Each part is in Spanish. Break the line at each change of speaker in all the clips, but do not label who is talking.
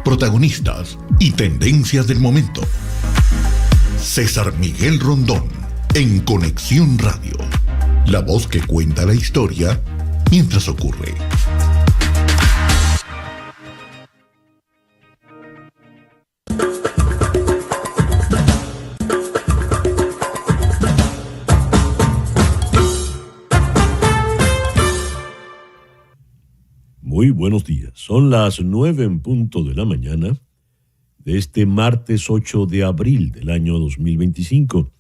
protagonistas y tendencias del momento. César Miguel Rondón, en Conexión Radio. La voz que cuenta la historia mientras ocurre.
Muy buenos días. Son las 9 en punto de la mañana de este martes 8 de abril del año 2025.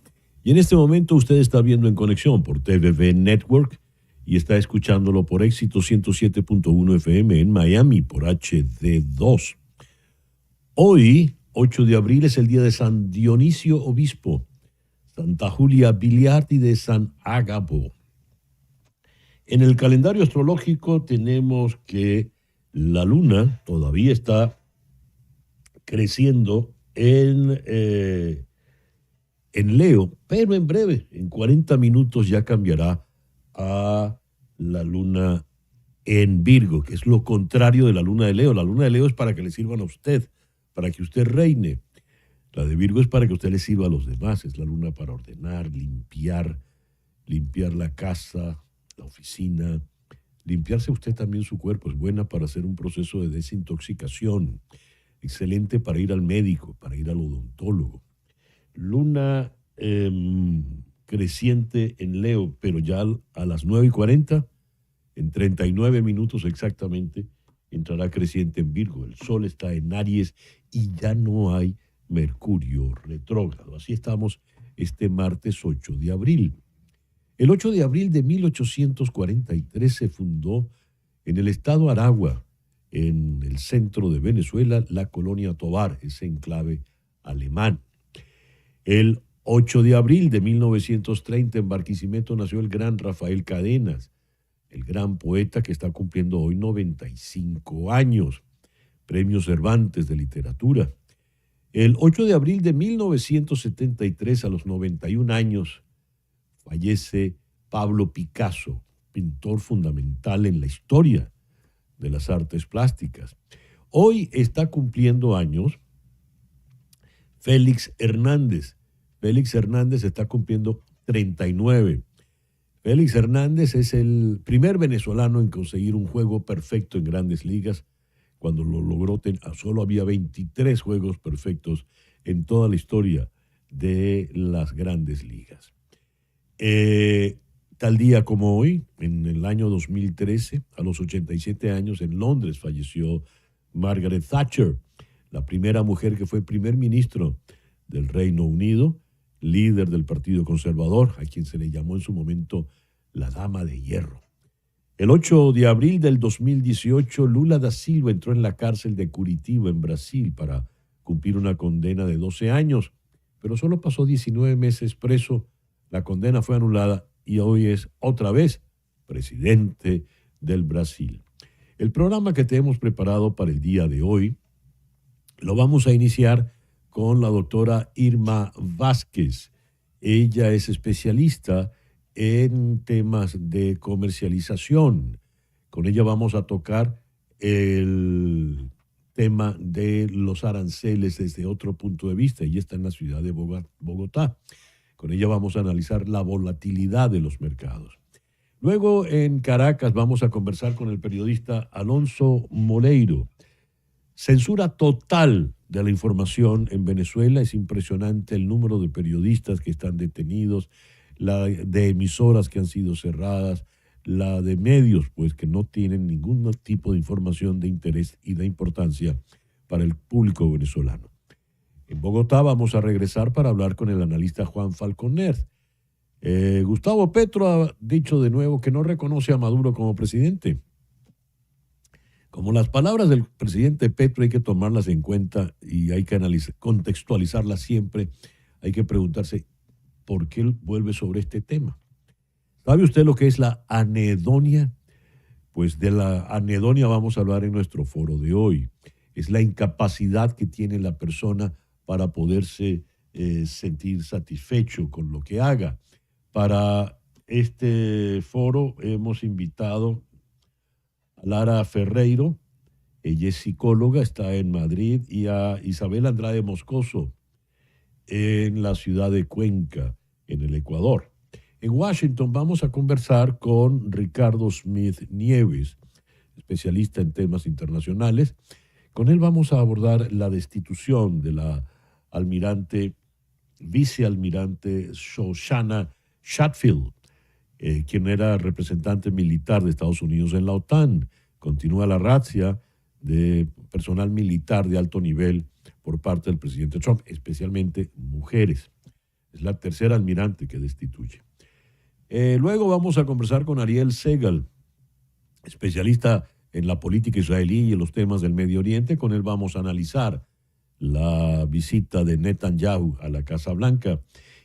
Y en este momento usted está viendo En Conexión por TVV Network y está escuchándolo por Éxito 107.1 FM en Miami por HD2. Hoy, 8 de abril, es el día de San Dionisio Obispo, Santa Julia Biliard y de San Ágabo. En el calendario astrológico tenemos que la luna todavía está creciendo en Leo, pero en breve, en 40 minutos ya cambiará a la luna en Virgo, que es lo contrario de la luna de Leo. La luna de Leo es para que le sirvan a usted, para que usted reine. La de Virgo es para que usted le sirva a los demás. Es la luna para ordenar, limpiar la casa, la oficina, limpiarse usted también su cuerpo. Es buena para hacer un proceso de desintoxicación, excelente para ir al médico, para ir al odontólogo. Luna creciente en Leo, pero ya a las 9:40, en 39 minutos exactamente, entrará creciente en Virgo. El Sol está en Aries y ya no hay Mercurio retrógrado. Así estamos este martes 8 de abril. El 8 de abril de 1843 se fundó en el estado Aragua, en el centro de Venezuela, la colonia Tovar, ese enclave alemán. El 8 de abril de 1930 en Barquisimeto nació el gran Rafael Cadenas, el gran poeta que está cumpliendo hoy 95 años, Premio Cervantes de Literatura. El 8 de abril de 1973, a los 91 años, fallece Pablo Picasso, pintor fundamental en la historia de las artes plásticas. Hoy está cumpliendo años Félix Hernández. Félix Hernández está cumpliendo 39. Félix Hernández es el primer venezolano en conseguir un juego perfecto en Grandes Ligas. Cuando lo logró, solo había 23 juegos perfectos en toda la historia de las Grandes Ligas. Tal día como hoy, en el año 2013, a los 87 años, en Londres falleció Margaret Thatcher, la primera mujer que fue primer ministro del Reino Unido, líder del Partido Conservador, a quien se le llamó en su momento la Dama de Hierro. El 8 de abril del 2018, Lula da Silva entró en la cárcel de Curitiba, en Brasil, para cumplir una condena de 12 años, pero solo pasó 19 meses preso. La condena fue anulada y hoy es otra vez presidente del Brasil. El programa que te hemos preparado para el día de hoy lo vamos a iniciar con la doctora Irma Vázquez. Ella es especialista en temas de comercialización. Con ella vamos a tocar el tema de los aranceles desde otro punto de vista. Ella está en la ciudad de Bogotá. Con ella vamos a analizar la volatilidad de los mercados. Luego en Caracas vamos a conversar con el periodista Alonso Moleiro. Censura total de la información en Venezuela. Es impresionante el número de periodistas que están detenidos, la de emisoras que han sido cerradas, la de medios pues que no tienen ningún tipo de información de interés y de importancia para el público venezolano. En Bogotá vamos a regresar para hablar con el analista Juan Falconer. Gustavo Petro ha dicho de nuevo que no reconoce a Maduro como presidente. Como las palabras del presidente Petro hay que tomarlas en cuenta y hay que contextualizarlas siempre, hay que preguntarse por qué él vuelve sobre este tema. ¿Sabe usted lo que es la anedonia? Pues de la anedonia vamos a hablar en nuestro foro de hoy. Es la incapacidad que tiene la persona para poderse sentir satisfecho con lo que haga. Para este foro hemos invitado a Lara Ferreiro. Ella es psicóloga, está en Madrid, y a Isabel Andrade Moscoso en la ciudad de Cuenca, en el Ecuador. En Washington vamos a conversar con Ricardo Smith Nieves, especialista en temas internacionales. Con él vamos a abordar la destitución de la vicealmirante Shoshana Chatfield, quien era representante militar de Estados Unidos en la OTAN. Continúa la razzia de personal militar de alto nivel por parte del presidente Trump, especialmente mujeres. Es la tercera almirante que destituye. Luego vamos a conversar con Ariel Segal, especialista en la política israelí y en los temas del Medio Oriente. Con él vamos a analizar la visita de Netanyahu a la Casa Blanca.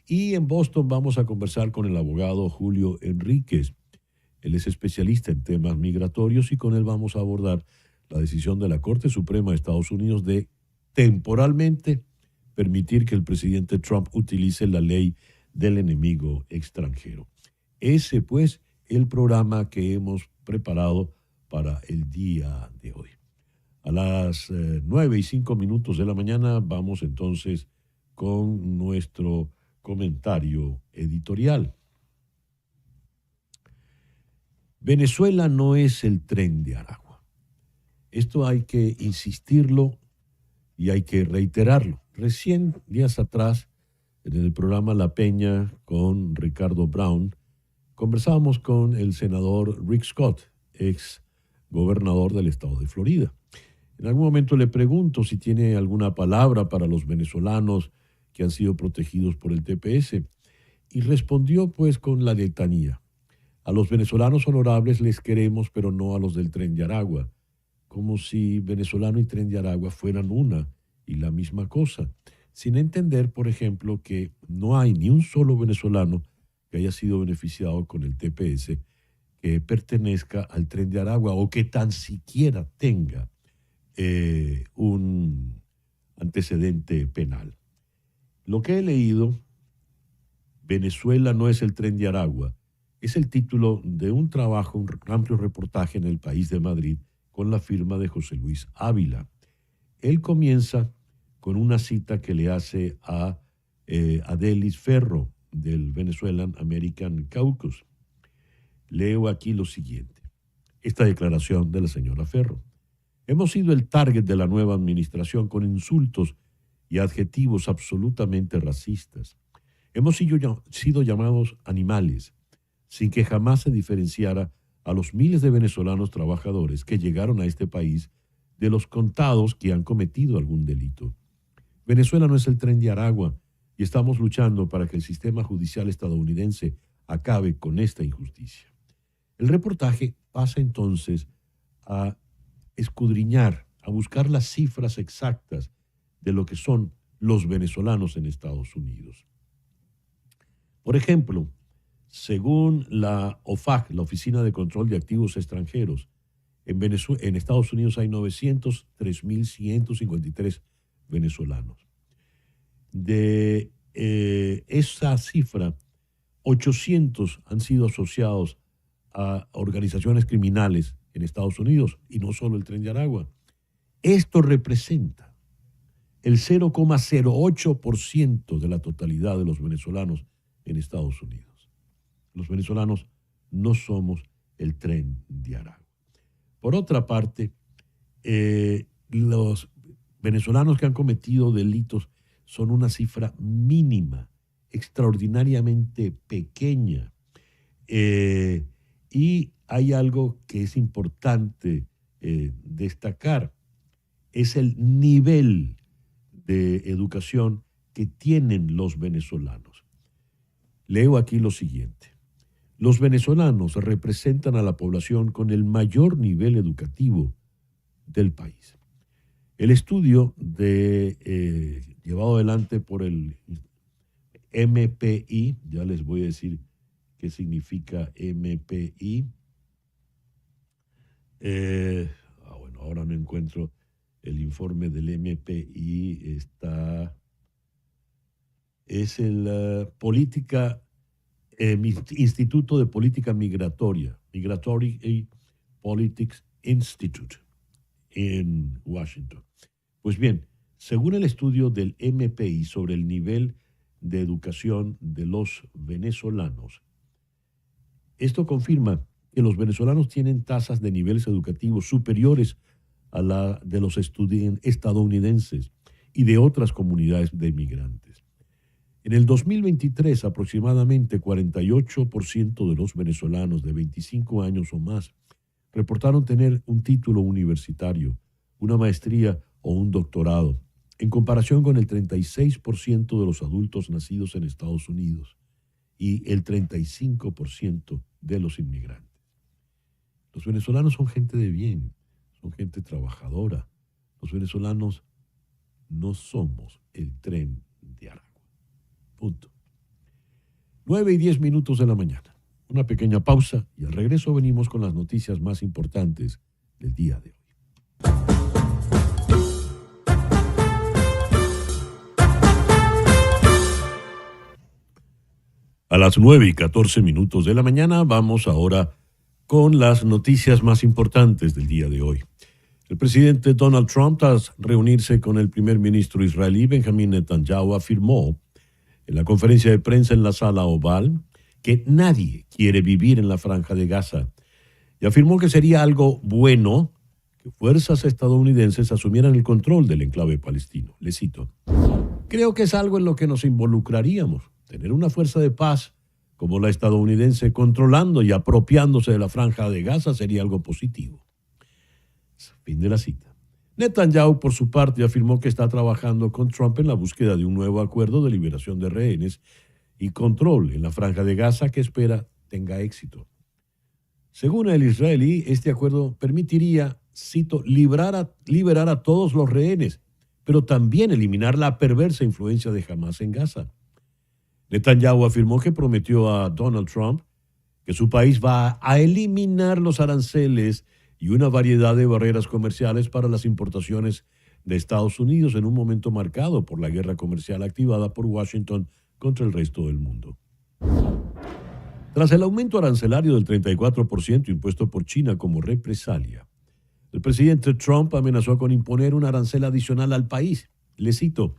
Y en Boston vamos a conversar con el abogado Julio Enríquez. Él es especialista en temas migratorios y con él vamos a abordar la decisión de la Corte Suprema de Estados Unidos de temporalmente permitir que el presidente Trump utilice la ley del enemigo extranjero. Ese, pues, el programa que hemos preparado para el día de hoy. A las 9:05 de la mañana vamos entonces con nuestro comentario editorial. Venezuela no es el Tren de Aragua. Esto hay que insistirlo y hay que reiterarlo. Recién, días atrás, en el programa La Peña con Ricardo Brown, conversábamos con el senador Rick Scott, ex gobernador del estado de Florida. En algún momento le pregunto si tiene alguna palabra para los venezolanos que han sido protegidos por el TPS, y respondió pues con la letanía: a los venezolanos honorables les queremos, pero no a los del Tren de Aragua, como si venezolano y Tren de Aragua fueran una y la misma cosa, sin entender, por ejemplo, que no hay ni un solo venezolano que haya sido beneficiado con el TPS que pertenezca al Tren de Aragua o que tan siquiera tenga un antecedente penal. Lo que he leído, Venezuela no es el Tren de Aragua, es el título de un trabajo, un amplio reportaje en El País de Madrid con la firma de José Luis Ávila. Él comienza con una cita que le hace a Adelis Ferro del Venezuelan American Caucus. Leo aquí lo siguiente, esta declaración de la señora Ferro. Hemos sido el target de la nueva administración con insultos y adjetivos absolutamente racistas. Hemos sido llamados animales, sin que jamás se diferenciara a los miles de venezolanos trabajadores que llegaron a este país de los contados que han cometido algún delito. Venezuela no es el Tren de Aragua y estamos luchando para que el sistema judicial estadounidense acabe con esta injusticia. El reportaje pasa entonces a escudriñar, a buscar las cifras exactas de lo que son los venezolanos en Estados Unidos. Por ejemplo, según la OFAC, la Oficina de Control de Activos Extranjeros, en Estados Unidos hay 903.153 venezolanos. De esa cifra, 800 han sido asociados a organizaciones criminales en Estados Unidos y no solo el Tren de Aragua. Esto representa el 0,08% de la totalidad de los venezolanos en Estados Unidos. Los venezolanos no somos el Tren de Aragua. Por otra parte, los venezolanos que han cometido delitos son una cifra mínima, extraordinariamente pequeña. Y hay algo que es importante destacar, es el nivel de educación que tienen los venezolanos. Leo aquí lo siguiente. Los venezolanos representan a la población con el mayor nivel educativo del país. El estudio llevado adelante por el MPI, ya les voy a decir qué significa MPI. Bueno, ahora no encuentro el informe del MPI, es el Instituto de Política Migratoria, Migratory Politics Institute, en Washington. Pues bien, según el estudio del MPI sobre el nivel de educación de los venezolanos, esto confirma que los venezolanos tienen tasas de niveles educativos superiores a la de los estadounidenses y de otras comunidades de inmigrantes. En el 2023, aproximadamente 48% de los venezolanos de 25 años o más reportaron tener un título universitario, una maestría o un doctorado, en comparación con el 36% de los adultos nacidos en Estados Unidos y el 35% de los inmigrantes. Los venezolanos son gente de bien, son gente trabajadora. Los venezolanos no somos el tren de Aragua. Punto. 9:10 de la mañana. Una pequeña pausa y al regreso venimos con las noticias más importantes del día de hoy. A las 9:14 de la mañana vamos ahora con las noticias más importantes del día de hoy. El presidente Donald Trump, tras reunirse con el primer ministro israelí Benjamin Netanyahu, afirmó en la conferencia de prensa en la Sala Oval que nadie quiere vivir en la Franja de Gaza y afirmó que sería algo bueno que fuerzas estadounidenses asumieran el control del enclave palestino. Le cito: creo que es algo en lo que nos involucraríamos. Tener una fuerza de paz como la estadounidense controlando y apropiándose de la Franja de Gaza sería algo positivo. Fin de la cita. Netanyahu, por su parte, afirmó que está trabajando con Trump en la búsqueda de un nuevo acuerdo de liberación de rehenes y control en la Franja de Gaza que espera tenga éxito. Según el israelí, este acuerdo permitiría, cito, liberar a todos los rehenes, pero también eliminar la perversa influencia de Hamás en Gaza. Netanyahu afirmó que prometió a Donald Trump que su país va a eliminar los aranceles y una variedad de barreras comerciales para las importaciones de Estados Unidos en un momento marcado por la guerra comercial activada por Washington contra el resto del mundo. Tras el aumento arancelario del 34% impuesto por China como represalia, el presidente Trump amenazó con imponer un arancel adicional al país. Le cito: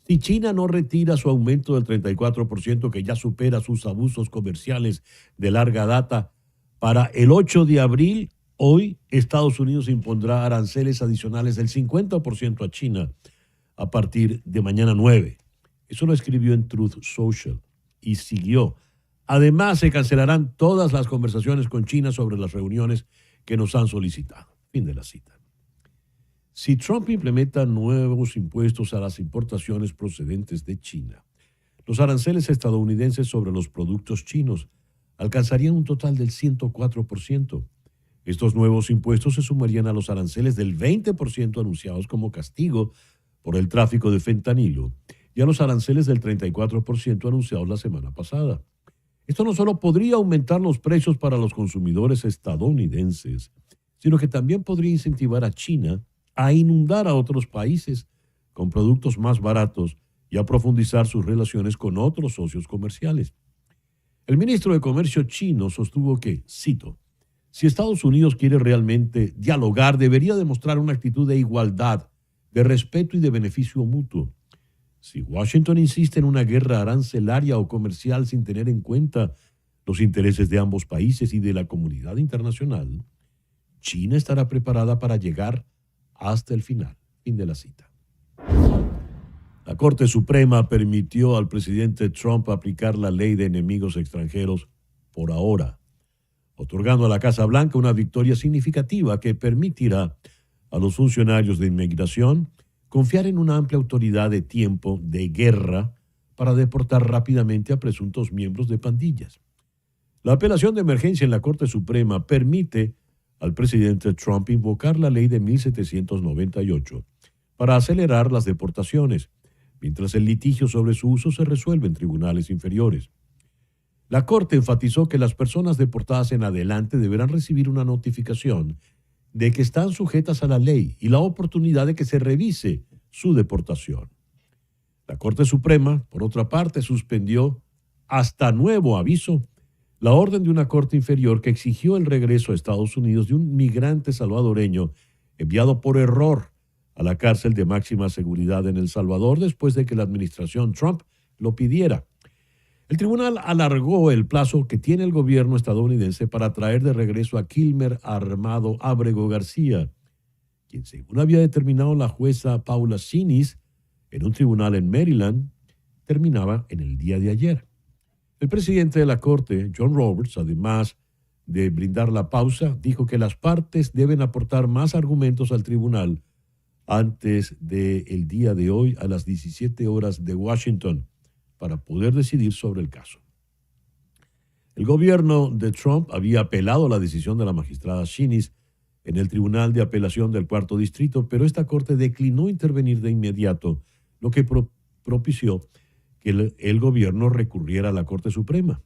si China no retira su aumento del 34% que ya supera sus abusos comerciales de larga data, para el 8 de abril, hoy Estados Unidos impondrá aranceles adicionales del 50% a China a partir de mañana 9. Eso lo escribió en Truth Social y siguió: además, se cancelarán todas las conversaciones con China sobre las reuniones que nos han solicitado. Fin de la cita. Si Trump implementa nuevos impuestos a las importaciones procedentes de China, los aranceles estadounidenses sobre los productos chinos alcanzarían un total del 104%. Estos nuevos impuestos se sumarían a los aranceles del 20% anunciados como castigo por el tráfico de fentanilo y a los aranceles del 34% anunciados la semana pasada. Esto no solo podría aumentar los precios para los consumidores estadounidenses, sino que también podría incentivar a China a inundar a otros países con productos más baratos y a profundizar sus relaciones con otros socios comerciales. El ministro de Comercio chino sostuvo que, cito, si Estados Unidos quiere realmente dialogar, debería demostrar una actitud de igualdad, de respeto y de beneficio mutuo. Si Washington insiste en una guerra arancelaria o comercial sin tener en cuenta los intereses de ambos países y de la comunidad internacional, China estará preparada para llegar hasta el final. Fin de la cita. La Corte Suprema permitió al presidente Trump aplicar la ley de enemigos extranjeros por ahora, otorgando a la Casa Blanca una victoria significativa que permitirá a los funcionarios de inmigración confiar en una amplia autoridad de tiempo de guerra para deportar rápidamente a presuntos miembros de pandillas. La apelación de emergencia en la Corte Suprema permite al presidente Trump invocar la ley de 1798 para acelerar las deportaciones, mientras el litigio sobre su uso se resuelve en tribunales inferiores. La Corte enfatizó que las personas deportadas en adelante deberán recibir una notificación de que están sujetas a la ley y la oportunidad de que se revise su deportación. La Corte Suprema, por otra parte, suspendió hasta nuevo aviso la orden de una corte inferior que exigió el regreso a Estados Unidos de un migrante salvadoreño enviado por error a la cárcel de máxima seguridad en El Salvador después de que la administración Trump lo pidiera. El tribunal alargó el plazo que tiene el gobierno estadounidense para traer de regreso a Kilmer Armado Ábrego García, quien según había determinado la jueza Paula Sinis en un tribunal en Maryland, terminaba en el día de ayer. El presidente de la Corte, John Roberts, además de brindar la pausa, dijo que las partes deben aportar más argumentos al tribunal antes del día de hoy a las 17 horas de Washington para poder decidir sobre el caso. El gobierno de Trump había apelado la decisión de la magistrada Sinis en el Tribunal de Apelación del Cuarto Distrito, pero esta corte declinó intervenir de inmediato, lo que propició que el gobierno recurriera a la Corte Suprema.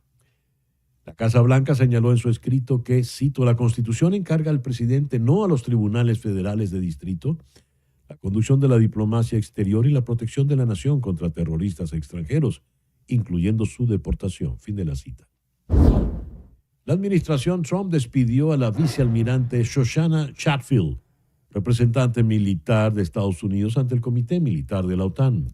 La Casa Blanca señaló en su escrito que, cito, la Constitución encarga al presidente, no a los tribunales federales de distrito, la conducción de la diplomacia exterior y la protección de la nación contra terroristas extranjeros, incluyendo su deportación. Fin de la cita. La administración Trump despidió a la vicealmirante Shoshana Chatfield, representante militar de Estados Unidos ante el Comité Militar de la OTAN.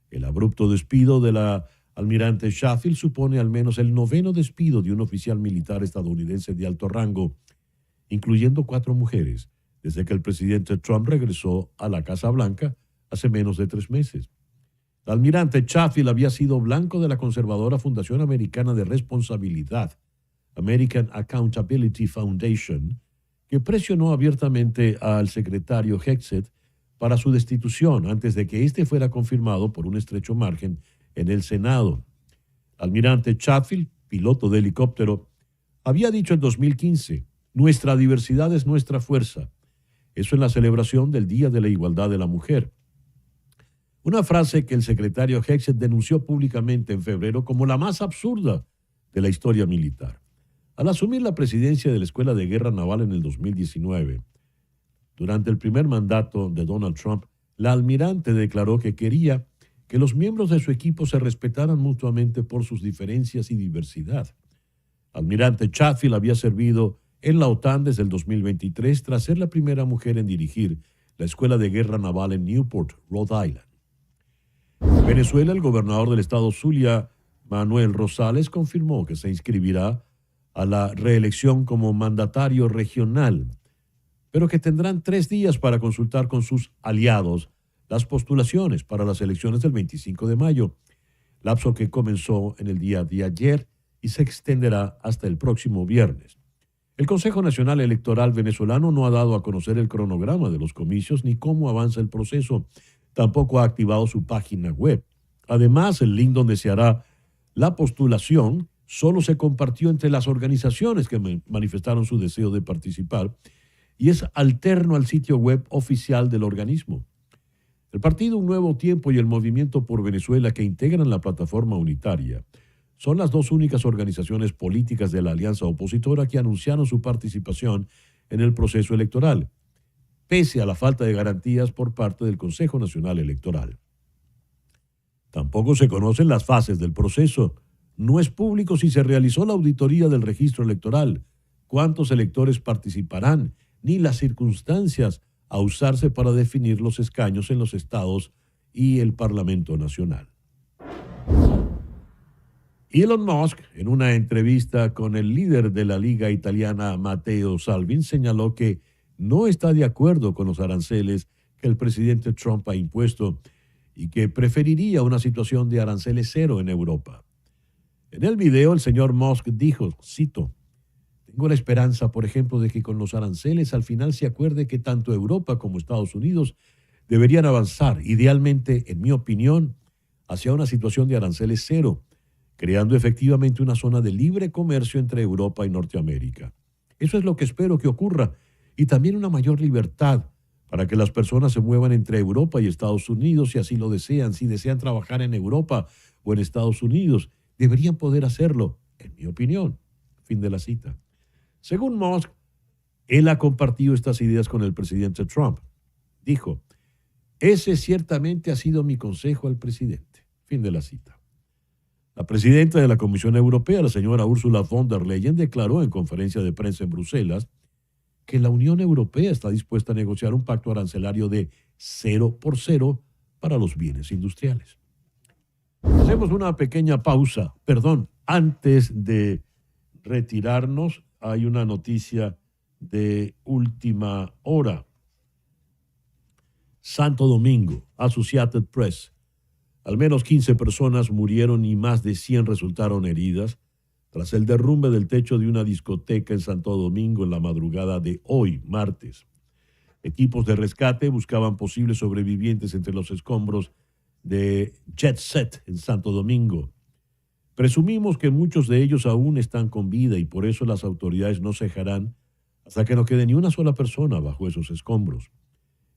El abrupto despido de la almirante Chatfield supone al menos el 9º despido de un oficial militar estadounidense de alto rango, incluyendo 4 mujeres, desde que el presidente Trump regresó a la Casa Blanca hace menos de 3 meses. La almirante Chatfield había sido blanco de la conservadora Fundación Americana de Responsabilidad, American Accountability Foundation, que presionó abiertamente al secretario Hegseth para su destitución antes de que éste fuera confirmado por un estrecho margen en el Senado. Almirante Chatfield, piloto de helicóptero, había dicho en 2015, nuestra diversidad es nuestra fuerza. Eso en la celebración del Día de la Igualdad de la Mujer. Una frase que el secretario Hegseth denunció públicamente en febrero como la más absurda de la historia militar. Al asumir la presidencia de la Escuela de Guerra Naval en el 2019, durante el primer mandato de Donald Trump, la almirante declaró que quería que los miembros de su equipo se respetaran mutuamente por sus diferencias y diversidad. Almirante Chatfield había servido en la OTAN desde el 2023 tras ser la primera mujer en dirigir la Escuela de Guerra Naval en Newport, Rhode Island. En Venezuela, el gobernador del estado Zulia, Manuel Rosales, confirmó que se inscribirá a la reelección como mandatario regional, pero que tendrán 3 días para consultar con sus aliados las postulaciones para las elecciones del 25 de mayo, lapso que comenzó en el día de ayer y se extenderá hasta el próximo viernes. El Consejo Nacional Electoral venezolano no ha dado a conocer el cronograma de los comicios ni cómo avanza el proceso. Tampoco ha activado su página web. Además, el link donde se hará la postulación solo se compartió entre las organizaciones que manifestaron su deseo de participar y es alterno al sitio web oficial del organismo. El partido Un Nuevo Tiempo y el Movimiento por Venezuela, que integran la plataforma unitaria, son las 2 únicas organizaciones políticas de la alianza opositora que anunciaron su participación en el proceso electoral, pese a la falta de garantías por parte del Consejo Nacional Electoral. Tampoco se conocen las fases del proceso. No es público si se realizó la auditoría del registro electoral, cuántos electores participarán, ni las circunstancias a usarse para definir los escaños en los estados y el Parlamento Nacional. Elon Musk, en una entrevista con el líder de la Liga Italiana, Matteo Salvini, señaló que no está de acuerdo con los aranceles que el presidente Trump ha impuesto y que preferiría una situación de aranceles cero en Europa. En el video, el señor Musk dijo, cito, tengo la esperanza, por ejemplo, de que con los aranceles al final se acuerde que tanto Europa como Estados Unidos deberían avanzar, idealmente, en mi opinión, hacia una situación de aranceles cero, creando efectivamente una zona de libre comercio entre Europa y Norteamérica. Eso es lo que espero que ocurra, y también una mayor libertad para que las personas se muevan entre Europa y Estados Unidos si así lo desean. Si desean trabajar en Europa o en Estados Unidos, deberían poder hacerlo, en mi opinión. Fin de la cita. Según Musk, él ha compartido estas ideas con el presidente Trump. Dijo, ese ciertamente ha sido mi consejo al presidente. Fin de la cita. La presidenta de la Comisión Europea, la señora Ursula von der Leyen, declaró en conferencia de prensa en Bruselas que la Unión Europea está dispuesta a negociar un pacto arancelario de 0% para los bienes industriales. Hacemos una pequeña pausa. Perdón, antes de retirarnos, hay una noticia de última hora. Santo Domingo, Associated Press. Al menos 15 personas murieron y más de 100 resultaron heridas tras el derrumbe del techo de una discoteca en Santo Domingo en la madrugada de hoy, martes. Equipos de rescate buscaban posibles sobrevivientes entre los escombros de Jet Set en Santo Domingo. Presumimos que muchos de ellos aún están con vida y por eso las autoridades no cejarán hasta que no quede ni una sola persona bajo esos escombros.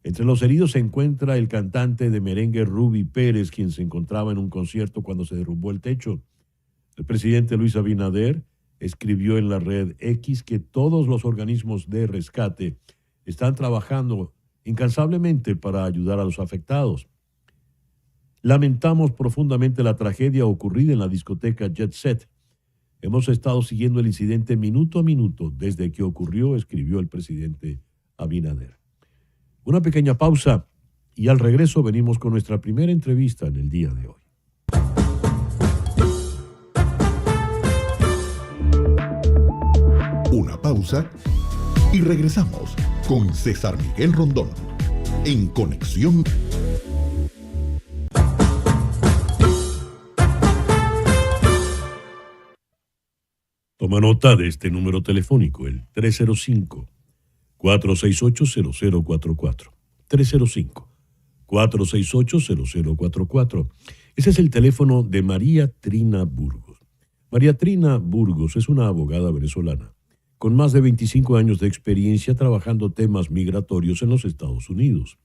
Entre los heridos se encuentra el cantante de merengue Ruby Pérez, quien se encontraba en un concierto cuando se derrumbó el techo. El presidente Luis Abinader escribió en la red X que todos los organismos de rescate están trabajando incansablemente para ayudar a los afectados. Lamentamos profundamente la tragedia ocurrida en la discoteca Jet Set. Hemos estado siguiendo el incidente minuto a minuto desde que ocurrió, escribió el presidente Abinader. Una pequeña pausa y al regreso venimos con nuestra primera entrevista en el día de hoy.
Una pausa y regresamos con César Miguel Rondón en Conexión.
Toma nota de este número telefónico, el 305-468-0044. 305-468-0044. Ese es el teléfono de María Trina Burgos. María Trina Burgos es una abogada venezolana con más de 25 años de experiencia trabajando temas migratorios en los Estados Unidos.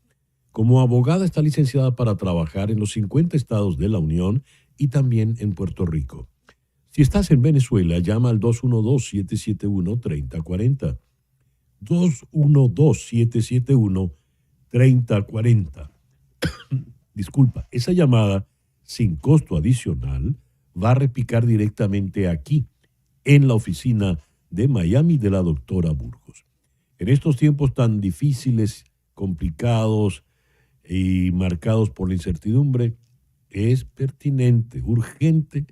Como abogada está licenciada para trabajar en los 50 estados de la Unión y también en Puerto Rico. Si estás en Venezuela, llama al 212-771-3040. 212-771-3040. Disculpa, esa llamada sin costo adicional va a repicar directamente aquí, en la oficina de Miami de la doctora Burgos. En estos tiempos tan difíciles, complicados y marcados por la incertidumbre, es pertinente, urgente,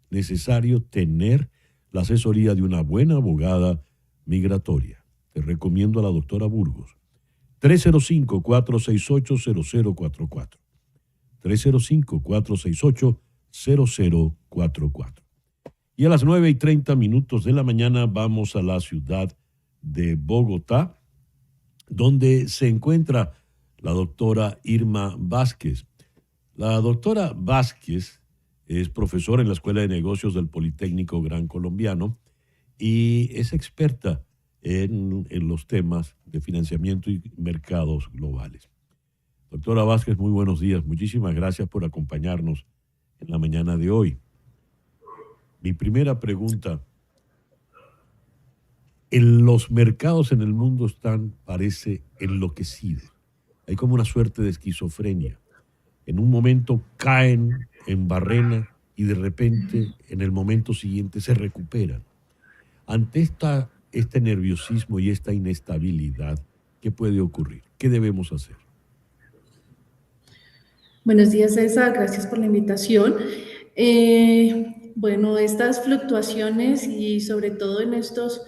necesario tener la asesoría de una buena abogada migratoria. Te recomiendo a la doctora Burgos. 305-468-0044. 305-468-0044. Y a las 9:30 de la mañana vamos a la ciudad de Bogotá, donde se encuentra la doctora Irma Vázquez. La doctora Vázquez es profesora en la Escuela de Negocios del Politécnico Gran Colombiano y es experta en los temas de financiamiento y mercados globales. Doctora Vázquez, muy buenos días. Muchísimas gracias por acompañarnos en la mañana de hoy. Mi primera pregunta: los mercados en el mundo están, parece, enloquecidos. Hay como una suerte de esquizofrenia. En un momento caen en barrena y de repente, en el momento siguiente, se recuperan. Ante este nerviosismo y esta inestabilidad, ¿qué puede ocurrir? ¿Qué debemos hacer?
Buenos días, César. Gracias por la invitación. Bueno, estas fluctuaciones y sobre todo en estos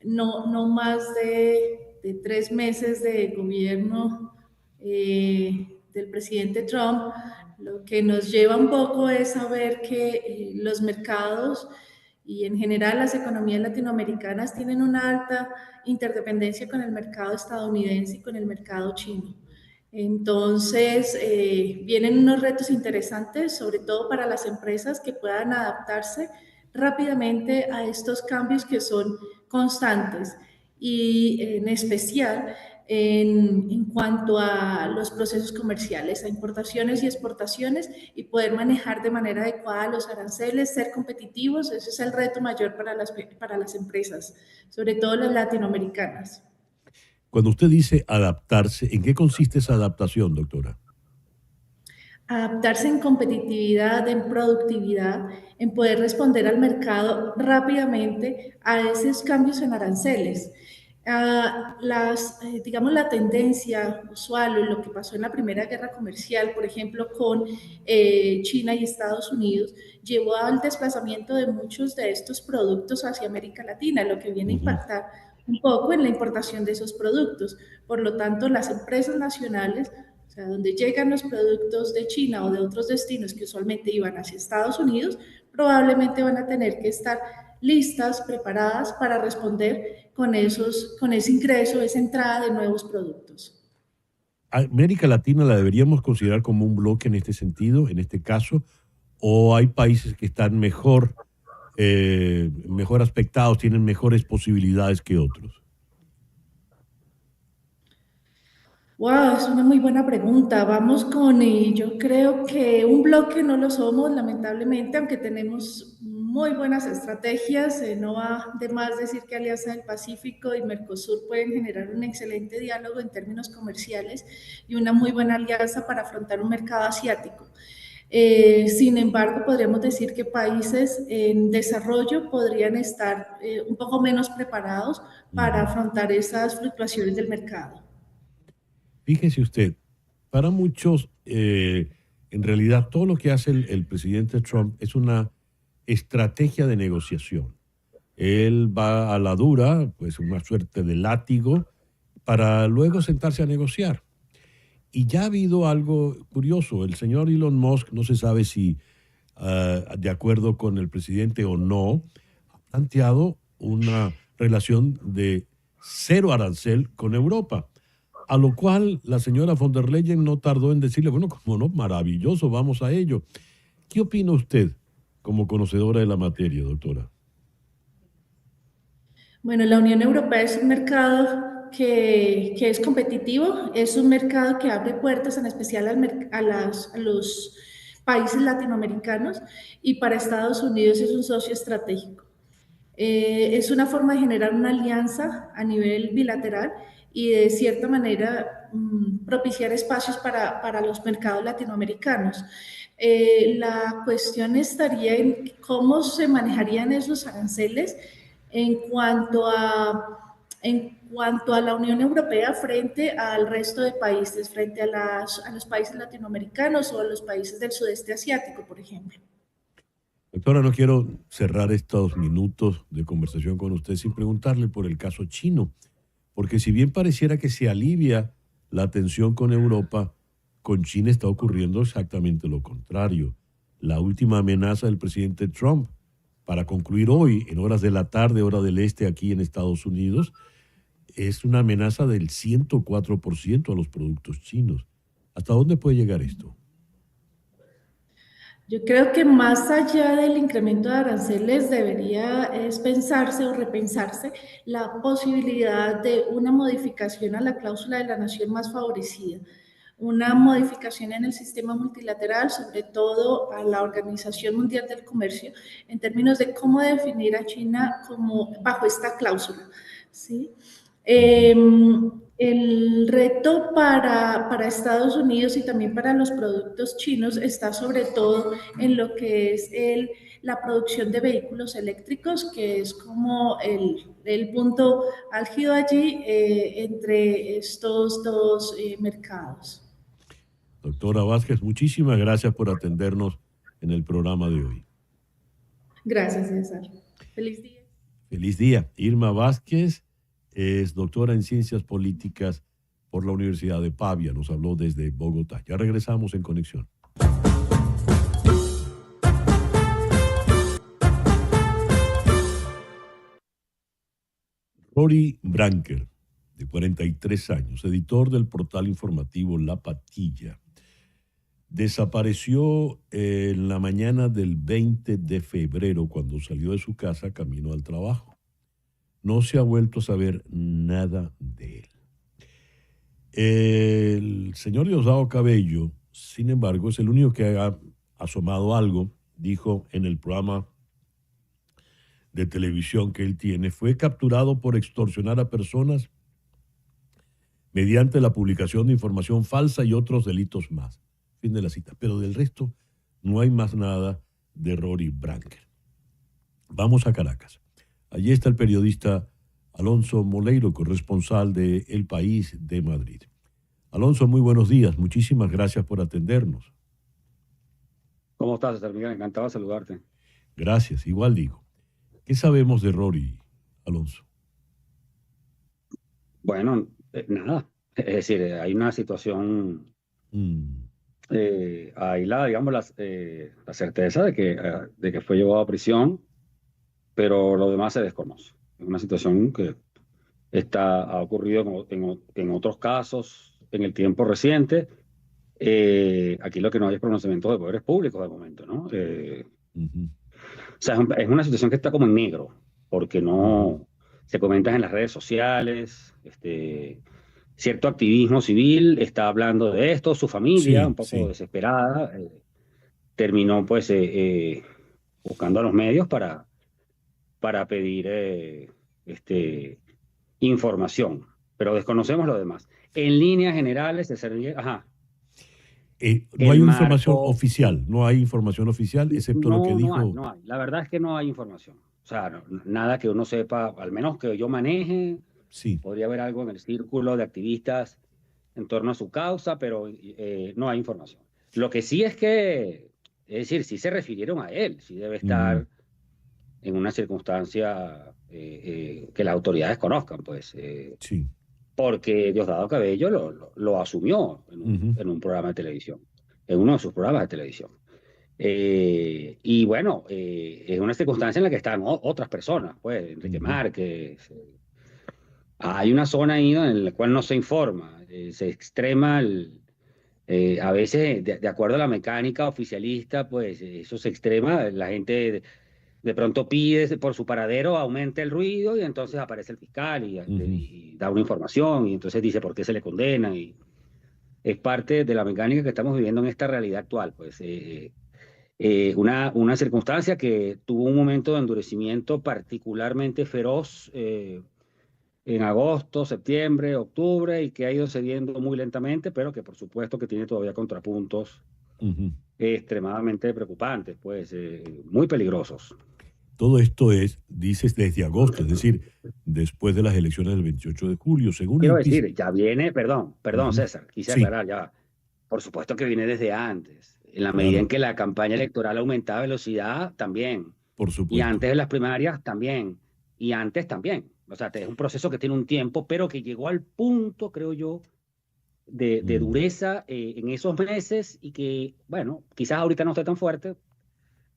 no más de 3 meses de gobierno del presidente Trump, lo que nos lleva un poco es a ver que los mercados y en general las economías latinoamericanas tienen una alta interdependencia con el mercado estadounidense y con el mercado chino. Entonces, vienen unos retos interesantes, sobre todo para las empresas que puedan adaptarse rápidamente a estos cambios que son constantes y en especial en cuanto a los procesos comerciales, a importaciones y exportaciones y poder manejar de manera adecuada los aranceles, ser competitivos. Ese es el reto mayor para las empresas, sobre todo las latinoamericanas.
Cuando usted dice adaptarse, ¿en qué consiste esa adaptación, doctora?
Adaptarse en competitividad, en productividad, en poder responder al mercado rápidamente a esos cambios en aranceles. digamos, la tendencia usual o lo que pasó en la primera guerra comercial, por ejemplo, con China y Estados Unidos, llevó al desplazamiento de muchos de estos productos hacia América Latina, lo que viene a impactar un poco en la importación de esos productos. Por lo tanto, las empresas nacionales, o sea, donde llegan los productos de China o de otros destinos que usualmente iban hacia Estados Unidos, probablemente van a tener que estar listas, preparadas para responder con ese ingreso, esa entrada de nuevos productos.
¿América Latina la deberíamos considerar como un bloque en este sentido, en este caso? ¿O hay países que están mejor aspectados, tienen mejores posibilidades que otros?
Wow, es una muy buena pregunta. Vamos con, y yo creo que un bloque no lo somos, lamentablemente, aunque tenemos muy buenas estrategias. No va de más decir que Alianza del Pacífico y Mercosur pueden generar un excelente diálogo en términos comerciales y una muy buena alianza para afrontar un mercado asiático. Sin embargo, podríamos decir que países en desarrollo podrían estar un poco menos preparados para afrontar esas fluctuaciones del mercado.
Fíjese usted, para muchos, en realidad todo lo que hace el presidente Trump es una estrategia de negociación. Él va a la dura, pues una suerte de látigo, para luego sentarse a negociar. Y ya ha habido algo curioso. El señor Elon Musk, no se sabe si de acuerdo con el presidente o no, ha planteado una relación de cero arancel con Europa. A lo cual la señora von der Leyen no tardó en decirle, bueno, como no, maravilloso, vamos a ello. ¿Qué opina usted como conocedora de la materia, doctora?
Bueno, la Unión Europea es un mercado que es competitivo, es un mercado que abre puertas, en especial a los países latinoamericanos, y para Estados Unidos es un socio estratégico. Es una forma de generar una alianza a nivel bilateral y de cierta manera propiciar espacios para los mercados latinoamericanos. La cuestión estaría en cómo se manejarían esos aranceles en cuanto a la Unión Europea frente al resto de países, frente a los países latinoamericanos o a los países del sudeste asiático, por ejemplo.
Doctora, no quiero cerrar estos minutos de conversación con usted sin preguntarle por el caso chino, porque si bien pareciera que se alivia la tensión con Europa, con China está ocurriendo exactamente lo contrario. La última amenaza del presidente Trump, para concluir hoy, en horas de la tarde, hora del este, aquí en Estados Unidos, es una amenaza del 104% a los productos chinos. ¿Hasta dónde puede llegar esto?
Yo creo que más allá del incremento de aranceles debería es pensarse o repensarse la posibilidad de una modificación a la cláusula de la nación más favorecida, una modificación en el sistema multilateral, sobre todo a la Organización Mundial del Comercio, en términos de cómo definir a China como bajo esta cláusula, ¿sí? El reto para Estados Unidos y también para los productos chinos está sobre todo en lo que es la producción de vehículos eléctricos, que es como el punto álgido allí entre estos dos mercados.
Doctora Vázquez, muchísimas gracias por atendernos en el programa de hoy.
Gracias, César. Feliz día.
Feliz día. Irma Vázquez es doctora en Ciencias Políticas por la Universidad de Pavia. Nos habló desde Bogotá. Ya regresamos en Conexión. Rory Branker, de 43 años, editor del portal informativo La Patilla, desapareció en la mañana del 20 de febrero cuando salió de su casa camino al trabajo. No se ha vuelto a saber nada de él. El señor Diosdado Cabello, sin embargo, es el único que ha asomado algo, dijo en el programa de televisión que él tiene. Fue capturado por extorsionar a personas mediante la publicación de información falsa y otros delitos más. Fin de la cita. Pero del resto no hay más nada de Rory Branker. Vamos a Caracas. Allí está el periodista Alonso Moleiro, corresponsal de El País de Madrid. Alonso, muy buenos días. Muchísimas gracias por atendernos.
¿Cómo estás, César Miguel? Encantado de saludarte.
Gracias, igual digo. ¿Qué sabemos de Rory, Alonso?
Bueno, nada. Es decir, hay una situación, hay la certeza de que fue llevado a prisión, pero lo demás se desconoce. Es una situación que ha ocurrido en otros casos en el tiempo reciente. Aquí lo que no hay es pronunciamiento de poderes públicos de momento, ¿no? O sea, es una situación que está como en negro, porque no se comenta en las redes sociales, cierto activismo civil está hablando de esto, su familia, un poco desesperada, terminó pues buscando a los medios para pedir información, pero desconocemos lo demás. En líneas generales, ajá.
No hay información oficial, no hay información oficial, excepto lo que dijo.
No hay. La verdad es que no hay información. O sea, nada que uno sepa, al menos que yo maneje.
Sí.
Podría haber algo en el círculo de activistas en torno a su causa, pero no hay información. Lo que sí es decir, sí se refirieron a él, sí debe estar en una circunstancia que las autoridades conozcan, pues.
Sí.
Porque Diosdado Cabello lo asumió en un programa de televisión, en uno de sus programas de televisión. Y bueno, es una circunstancia en la que están otras personas, pues, Enrique Márquez. Hay una zona ahí en la cual no se informa, se extrema, a veces, de acuerdo a la mecánica oficialista, pues eso se extrema, la gente de pronto pide por su paradero, aumenta el ruido y entonces aparece el fiscal y da una información y entonces dice por qué se le condena. Y es parte de la mecánica que estamos viviendo en esta realidad actual. Pues una circunstancia que tuvo un momento de endurecimiento particularmente feroz en agosto, septiembre, octubre y que ha ido cediendo muy lentamente, pero que por supuesto que tiene todavía contrapuntos extremadamente preocupantes, pues muy peligrosos.
Todo esto dices, desde agosto, es decir, después de las elecciones del 28 de julio, según...
Quiero decir, ya viene, perdón, César, quise aclarar ya. Por supuesto que viene desde antes. En la medida en que la campaña electoral aumentaba velocidad, también.
Por supuesto.
Y antes de las primarias, también. Y antes también. O sea, es un proceso que tiene un tiempo, pero que llegó al punto, creo yo, de dureza en esos meses y que, bueno, quizás ahorita no esté tan fuerte,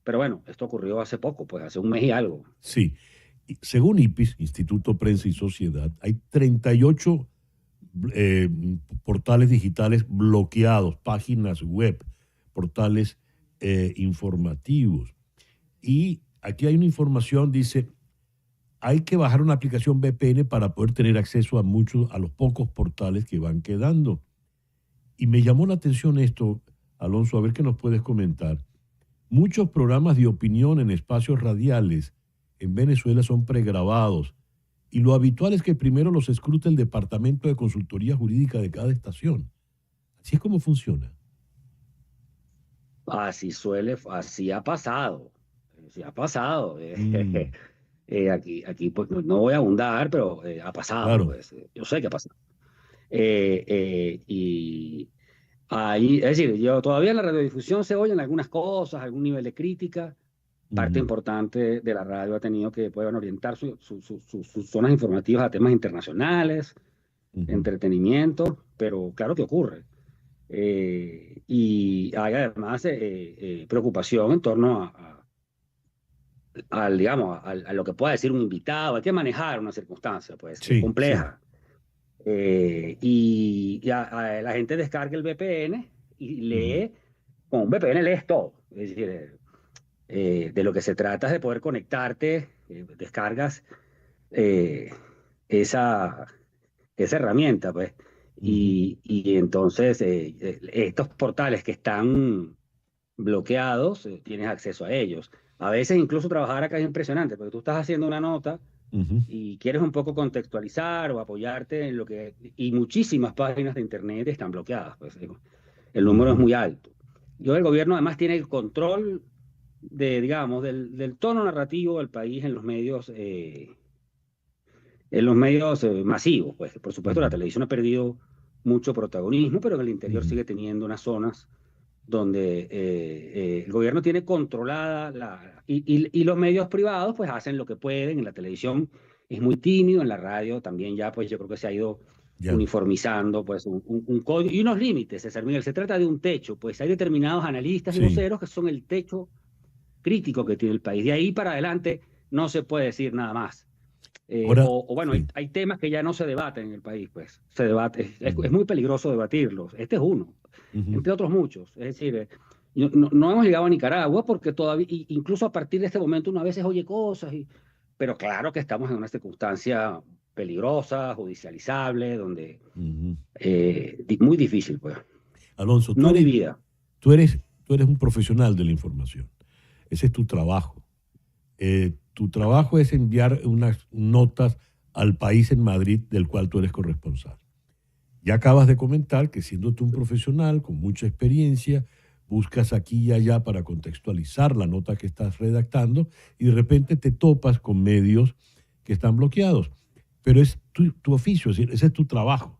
pero bueno, esto ocurrió hace poco, pues hace un mes y algo.
Sí. Según IPIS, Instituto Prensa y Sociedad, hay 38 portales digitales bloqueados, páginas web, portales informativos. Y aquí hay una información, dice, hay que bajar una aplicación VPN para poder tener acceso a los pocos portales que van quedando. Y me llamó la atención esto, Alonso, a ver qué nos puedes comentar. Muchos programas de opinión en espacios radiales en Venezuela son pregrabados y lo habitual es que primero los escrute el Departamento de Consultoría Jurídica de cada estación. Así es como funciona.
Así ha pasado. Sí ha pasado. Aquí pues, no voy a abundar, pero ha pasado.
Claro.
Pues, yo sé que ha pasado. Y ahí, es decir, todavía en la radiodifusión se oyen algunas cosas, algún nivel de crítica. Parte importante de la radio ha tenido que puedan orientar sus zonas informativas a temas internacionales, entretenimiento, pero claro que ocurre. Y hay además preocupación en torno a lo que pueda decir un invitado. Hay que manejar una circunstancia pues, compleja. Y la gente descarga el VPN y lee, con un VPN lees todo. Es decir, de lo que se trata es de poder conectarte, descargas esa herramienta, pues. Y entonces estos portales que están bloqueados, tienes acceso a ellos. A veces incluso trabajar acá es impresionante, porque tú estás haciendo una nota y quieres un poco contextualizar o apoyarte en lo que... Y muchísimas páginas de internet están bloqueadas, pues. El número es muy alto. El gobierno además tiene el control del tono narrativo del país en los medios en los medios masivos. Pues, por supuesto, la televisión ha perdido mucho protagonismo, pero en el interior sigue teniendo unas zonas donde el gobierno tiene controlada y los medios privados pues hacen lo que pueden. En la televisión es muy tímido, en la radio también ya pues yo creo que se ha ido uniformizando pues un código y unos límites, César Miguel. Se trata de un techo, pues hay determinados analistas y voceros que son el techo crítico que tiene el país. De ahí para adelante no se puede decir nada más. Bueno, hay temas que ya no se debaten en el país, pues se debate, es muy peligroso debatirlos. Este es uno, entre otros muchos. Es decir, no hemos llegado a Nicaragua porque todavía, incluso a partir de este momento, uno a veces oye cosas, pero claro que estamos en una circunstancia peligrosa, judicializable, donde muy difícil, pues.
Alonso, tú eres un profesional de la información. Ese es tu trabajo. Tu trabajo es enviar unas notas al país en Madrid del cual tú eres corresponsal. Ya acabas de comentar que siendo tú un profesional con mucha experiencia, buscas aquí y allá para contextualizar la nota que estás redactando y de repente te topas con medios que están bloqueados. Pero es tu oficio, es decir, ese es tu trabajo,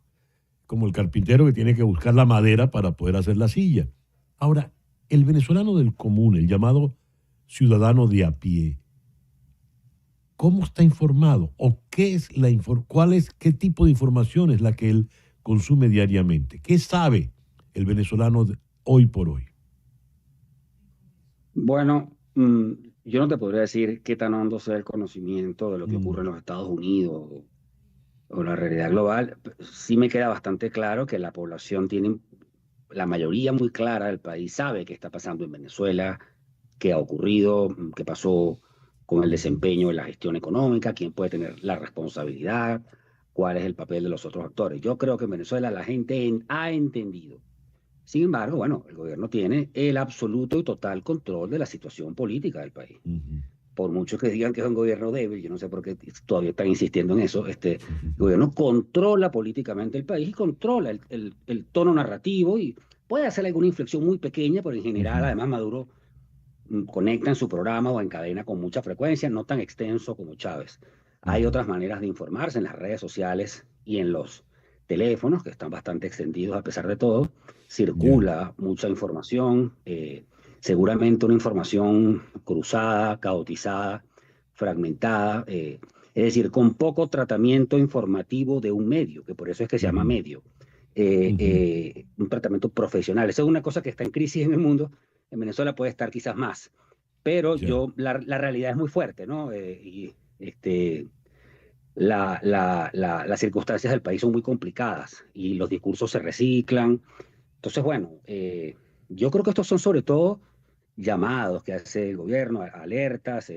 como el carpintero que tiene que buscar la madera para poder hacer la silla. Ahora, el venezolano del común, el llamado ciudadano de a pie, ¿cómo está informado? ¿O qué tipo de información es la que él consume diariamente? ¿Qué sabe el venezolano hoy por hoy?
Bueno, yo no te podría decir qué tan hondo sea el conocimiento de lo que ocurre en los Estados Unidos o la realidad global. Sí me queda bastante claro que la población tiene, la mayoría muy clara del país sabe qué está pasando en Venezuela, qué ha ocurrido, qué pasó con el desempeño de la gestión económica, quién puede tener la responsabilidad, cuál es el papel de los otros actores. Yo creo que en Venezuela la gente ha entendido. Sin embargo, bueno, el gobierno tiene el absoluto y total control de la situación política del país. Por mucho que digan que es un gobierno débil, yo no sé por qué todavía están insistiendo en eso, el gobierno controla políticamente el país y controla el tono narrativo y puede hacer alguna inflexión muy pequeña, pero en general, además, Maduro conecta en su programa o encadena con mucha frecuencia, no tan extenso como Chávez. Hay otras maneras de informarse en las redes sociales y en los teléfonos, que están bastante extendidos a pesar de todo. Circula mucha información, seguramente una información cruzada, caotizada, fragmentada, es decir, con poco tratamiento informativo de un medio, que por eso es que se llama medio. Un tratamiento profesional. Eso es una cosa que está en crisis en el mundo. En Venezuela puede estar quizás más, pero la realidad es muy fuerte, ¿no? Las circunstancias del país son muy complicadas y los discursos se reciclan. Entonces, bueno, yo creo que estos son sobre todo llamados que hace el gobierno, alertas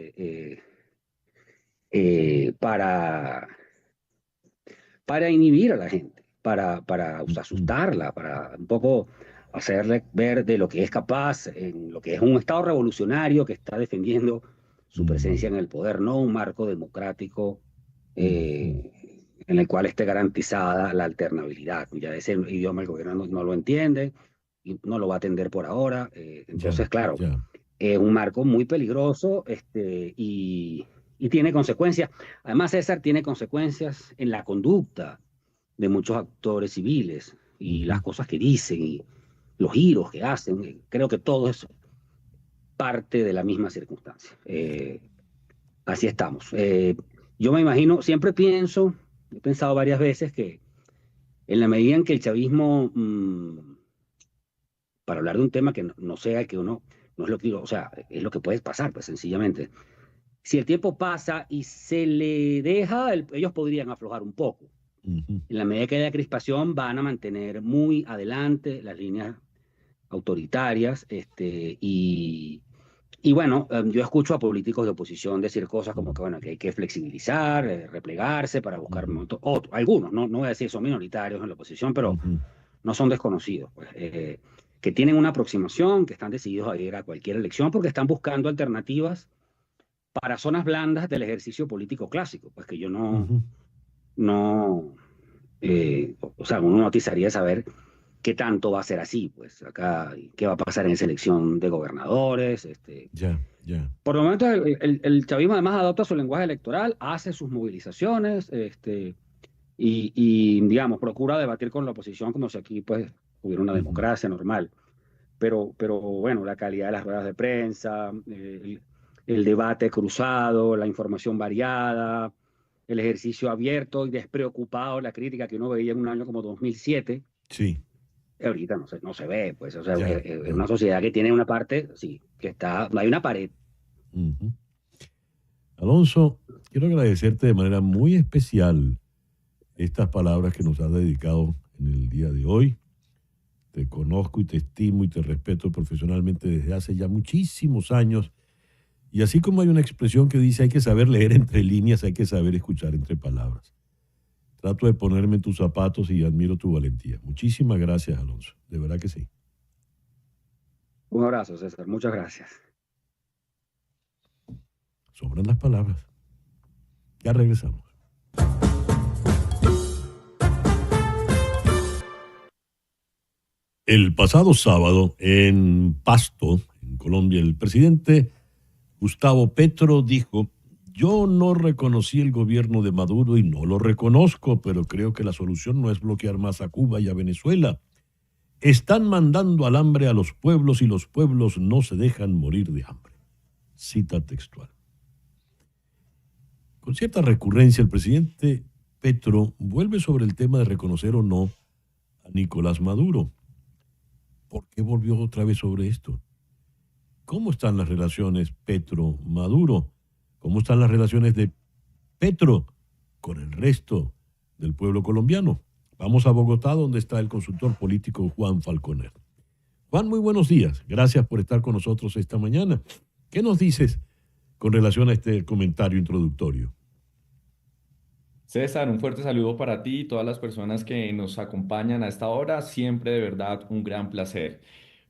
para inhibir a la gente, para asustarla, para un poco hacerle ver de lo que es capaz, en lo que es un Estado revolucionario que está defendiendo su presencia en el poder, no un marco democrático en el cual esté garantizada la alternabilidad. Ya ese idioma el gobierno no lo entiende y no lo va a atender por ahora. Entonces, claro, es un marco muy peligroso y tiene consecuencias. Además, César, tiene consecuencias en la conducta de muchos actores civiles y las cosas que dicen y los giros que hacen. Creo que todo es parte de la misma circunstancia. Así estamos. Yo me imagino, siempre pienso, he pensado varias veces que en la medida en que el chavismo, para hablar de un tema que no sea que uno, no es lo que digo, o sea, es lo que puede pasar, pues sencillamente. Si el tiempo pasa y se le deja, ellos podrían aflojar un poco. En la medida que haya crispación, van a mantener muy adelante las líneas autoritarias. Y bueno, yo escucho a políticos de oposición decir cosas como que, bueno, que hay que flexibilizar, replegarse para buscar algunos, no voy a decir son minoritarios en la oposición, pero no son desconocidos, pues, que tienen una aproximación, que están decididos a ir a cualquier elección porque están buscando alternativas para zonas blandas del ejercicio político clásico, pues que yo o sea, uno notizaría saber qué tanto va a ser así, pues acá, qué va a pasar en esa elección de gobernadores, Por el momento el chavismo además adopta su lenguaje electoral, hace sus movilizaciones, digamos, procura debatir con la oposición como si aquí pues hubiera una
Ujú.
democracia normal. Pero bueno, la calidad de las ruedas de prensa, el debate cruzado, la información variada, el ejercicio abierto y despreocupado, la crítica que uno veía en un año como 2007,
Sí,
ahorita no se ve, pues, o sea,
ya,
es
ya.
una sociedad que tiene una parte, sí, que está, hay una pared.
Ujú. Alonso, quiero agradecerte de manera muy especial estas palabras que nos has dedicado en el día de hoy. Te conozco y te estimo y te respeto profesionalmente desde hace ya muchísimos años. Y así como hay una expresión que dice hay que saber leer entre líneas, hay que saber escuchar entre palabras. Trato de ponerme en tus zapatos y admiro tu valentía. Muchísimas gracias, Alonso. De verdad que sí.
Un abrazo, César, muchas gracias.
Sobran las palabras. Ya regresamos. El pasado sábado, en Pasto, en Colombia, el presidente Gustavo Petro dijo: yo no reconocí el gobierno de Maduro y no lo reconozco, pero creo que la solución no es bloquear más a Cuba y a Venezuela. Están mandando al hambre a los pueblos y los pueblos no se dejan morir de hambre. Cita textual. Con cierta recurrencia, el presidente Petro vuelve sobre el tema de reconocer o no a Nicolás Maduro. ¿Por qué volvió otra vez sobre esto? ¿Cómo están las relaciones Petro-Maduro? ¿Cómo están las relaciones de Petro con el resto del pueblo colombiano? Vamos a Bogotá, donde está el consultor político Juan Falconer. Juan, muy buenos días. Gracias por estar con nosotros esta mañana. ¿Qué nos dices con relación a este comentario introductorio?
César, un fuerte saludo para ti y todas las personas que nos acompañan a esta hora. Siempre de verdad un gran placer.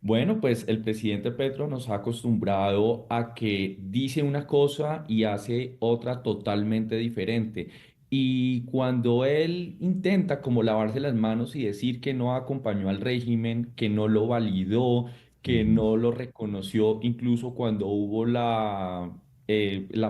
Bueno, pues el presidente Petro nos ha acostumbrado a que dice una cosa y hace otra totalmente diferente. Y cuando él intenta como lavarse las manos y decir que no acompañó al régimen, que no lo validó, que
Ujú.
no lo reconoció, incluso cuando hubo la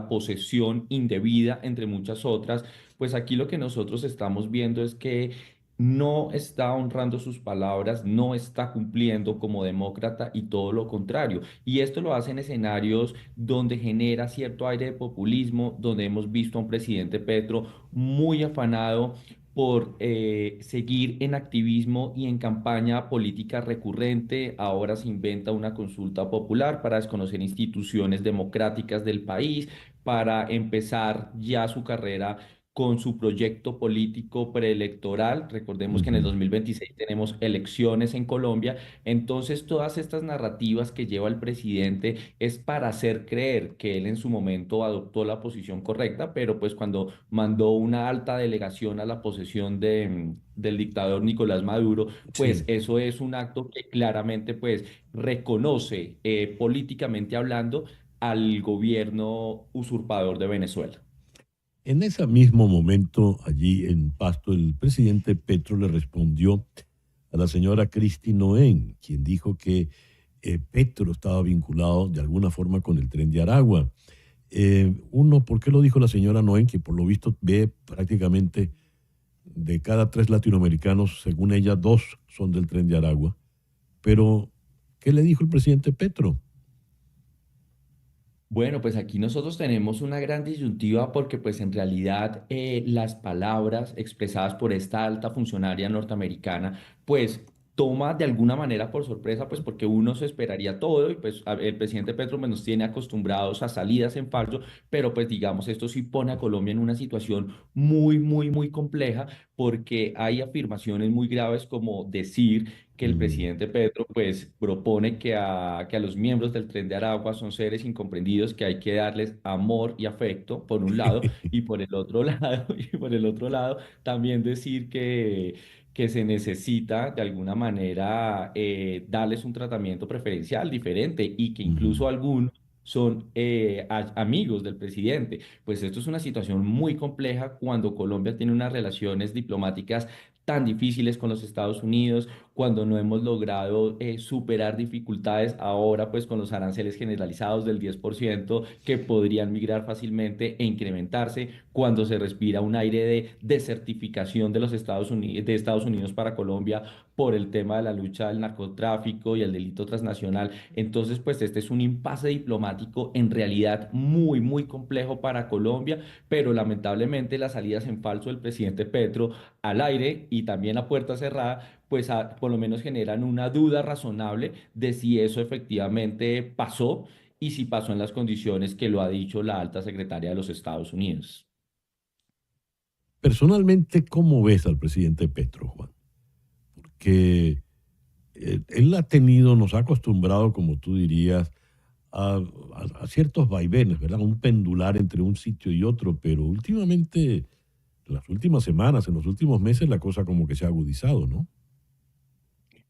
posesión indebida, entre muchas otras, pues aquí lo que nosotros estamos viendo es que no está honrando sus palabras, no está cumpliendo como demócrata y todo lo contrario. Y esto lo hace en escenarios donde genera cierto aire de populismo, donde hemos visto a un presidente Petro muy afanado por seguir en activismo y en campaña política recurrente. Ahora se inventa una consulta popular para desconocer instituciones democráticas del país, para empezar ya su carrera con su proyecto político preelectoral. Recordemos que en el
Ujú.
2026 tenemos elecciones en Colombia. Entonces, todas estas narrativas que lleva el presidente es para hacer creer que él en su momento adoptó la posición correcta, pero pues cuando mandó una alta delegación a la posesión del dictador Nicolás Maduro, pues
Sí.
eso es un acto que claramente pues reconoce políticamente hablando al gobierno usurpador de Venezuela.
En ese mismo momento, allí en Pasto, el presidente Petro le respondió a la señora Cristi Noén, quien dijo que Petro estaba vinculado de alguna forma con el Tren de Aragua. ¿Por qué lo dijo la señora Noén? Que por lo visto ve prácticamente de cada 3 latinoamericanos, según ella, 2 son del Tren de Aragua. Pero, ¿qué le dijo el presidente Petro?
Bueno, pues aquí nosotros tenemos una gran disyuntiva porque pues en realidad las palabras expresadas por esta alta funcionaria norteamericana pues toma de alguna manera por sorpresa pues porque uno se esperaría todo y pues el presidente Petro pues, nos tiene acostumbrados a salidas en falso, pero pues digamos esto sí pone a Colombia en una situación muy compleja porque hay afirmaciones muy graves como decir que el
Mm.
presidente Petro pues propone que a los miembros del Tren de Aragua son seres incomprendidos, que hay que darles amor y afecto, por un lado, y por el otro lado, y por el otro lado, también decir que se necesita de alguna manera darles un tratamiento preferencial diferente y que
Ujú.
incluso algunos son amigos del presidente. Pues esto es una situación muy compleja cuando Colombia tiene unas relaciones diplomáticas tan difíciles con los Estados Unidos, cuando no hemos logrado superar dificultades ahora pues con los aranceles generalizados del 10% que podrían migrar fácilmente e incrementarse, cuando se respira un aire de desertificación de de Estados Unidos para Colombia por el tema de la lucha del narcotráfico y el delito transnacional. Entonces, pues este es un impasse diplomático en realidad muy, muy complejo para Colombia, pero lamentablemente las salidas en falso del presidente Petro al aire y también a puerta cerrada, pues por lo menos generan una duda razonable de si eso efectivamente pasó y si pasó en las condiciones que lo ha dicho la alta secretaria de los Estados Unidos.
Personalmente, ¿cómo ves al presidente Petro, Juan? Porque él ha tenido, nos ha acostumbrado, como tú dirías, a ciertos vaivenes, ¿verdad? Un pendular entre un sitio y otro, pero últimamente, en las últimas semanas, en los últimos meses, la cosa como que se ha agudizado, ¿no?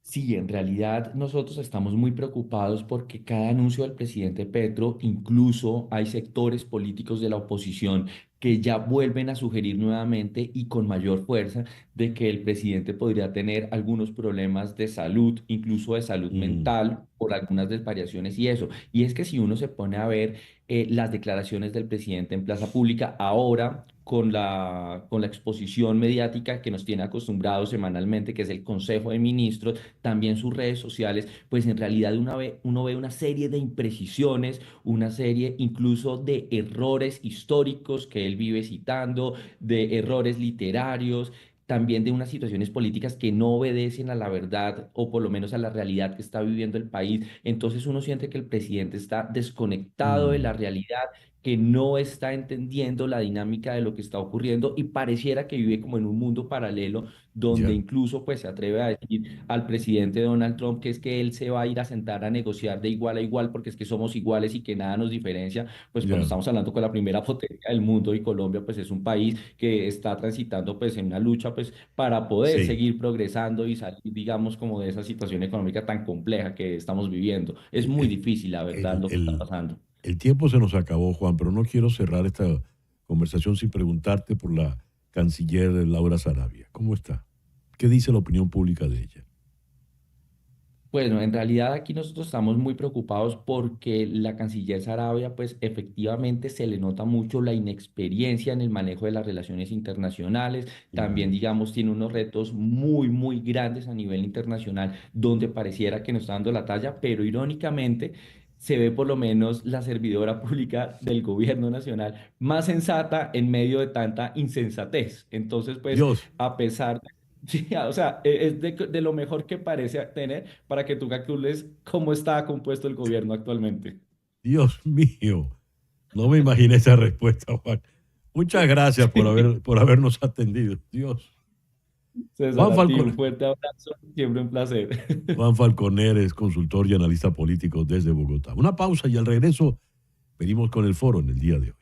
Sí, en realidad nosotros estamos muy preocupados porque cada anuncio del presidente Petro, incluso hay sectores políticos de la oposición que ya vuelven a sugerir nuevamente y con mayor fuerza de que el presidente podría tener algunos problemas de salud, incluso de salud
Mm,
mental, por algunas desvariaciones y eso. Y es que si uno se pone a ver las declaraciones del presidente en plaza pública ahora con la exposición mediática que nos tiene acostumbrados semanalmente, que es el Consejo de Ministros, también sus redes sociales, pues en realidad uno ve una serie de imprecisiones, una serie incluso de errores históricos que él vive citando, de errores literarios, también de unas situaciones políticas que no obedecen a la verdad o por lo menos a la realidad que está viviendo el país. Entonces uno siente que el presidente está desconectado de la
mm,
realidad, que no está entendiendo la dinámica de lo que está ocurriendo y pareciera que vive como en un mundo paralelo donde
ya,
incluso pues se atreve a decir al presidente Donald Trump que es que él se va a ir a sentar a negociar de igual a igual porque es que somos iguales y que nada nos diferencia, pues cuando
ya,
estamos hablando con la primera potencia del mundo y Colombia pues es un país que está transitando pues en una lucha pues para poder
sí.
seguir progresando y salir digamos como de esa situación económica tan compleja que estamos viviendo. Es
El,
muy
el-
difícil la verdad
el-
lo que está
el-
pasando.
el tiempo se nos acabó, Juan, pero no quiero cerrar esta conversación sin preguntarte por la canciller Laura Sarabia. ¿Cómo está? ¿Qué dice la opinión pública de ella?
Bueno, en realidad aquí nosotros estamos muy preocupados porque la canciller Sarabia, pues efectivamente se le nota mucho la inexperiencia en el manejo de las relaciones internacionales. También,
Ujú.
digamos, tiene unos retos muy, muy grandes a nivel internacional donde pareciera que no está dando la talla, pero irónicamente se ve por lo menos la servidora pública del gobierno nacional más sensata en medio de tanta insensatez. Entonces, pues,
Dios,
a pesar de... Sí, o sea, es de lo mejor que parece tener para que tú calcules cómo está compuesto el gobierno actualmente.
Dios mío. No me imaginé esa respuesta, Juan. Muchas gracias por habernos atendido. Dios.
César,
Juan
a ti un
Falconer.
fuerte abrazo, siempre un placer.
Juan Falconer es consultor y analista político desde Bogotá. Una pausa y al regreso venimos con el foro en el día de hoy.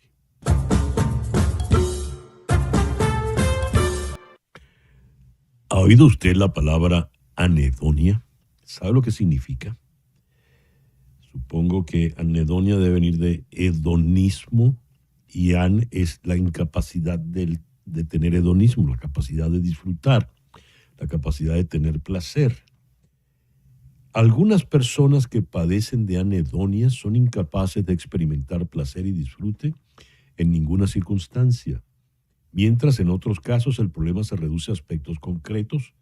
¿Ha oído usted la palabra anedonia? ¿Sabe lo que significa? Supongo que anedonia debe venir de hedonismo y an es la incapacidad de tener hedonismo, la capacidad de disfrutar, la capacidad de tener placer. Algunas personas que padecen de anedonia son incapaces de experimentar placer y disfrute en ninguna circunstancia, mientras en otros casos el problema se reduce a aspectos concretos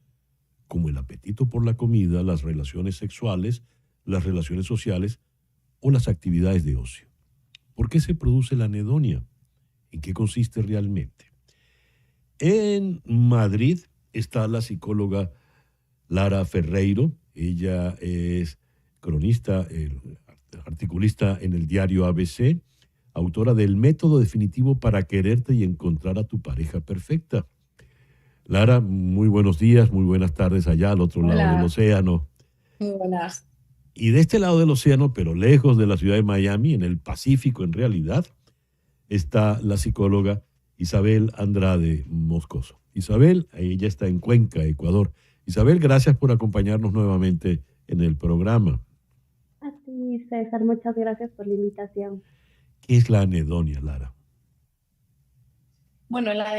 como el apetito por la comida, las relaciones sexuales, las relaciones sociales o las actividades de ocio. ¿Por qué se produce la anedonia? ¿En qué consiste realmente? En Madrid está la psicóloga Lara Ferreiro. Ella es cronista, articulista en el diario ABC, autora del Método Definitivo para Quererte y Encontrar a tu Pareja Perfecta. Lara, muy buenos días, muy buenas tardes allá al otro lado del
Hola,
océano.
muy buenas.
Y de este lado del océano, pero lejos de la ciudad de Miami, en el Pacífico en realidad, está la psicóloga Isabel Andrade Moscoso. Isabel, ella está en Cuenca, Ecuador. Isabel, gracias por acompañarnos nuevamente en el programa.
A ti, César, muchas gracias por la invitación.
¿Qué es la anedonia, Lara?
Bueno, la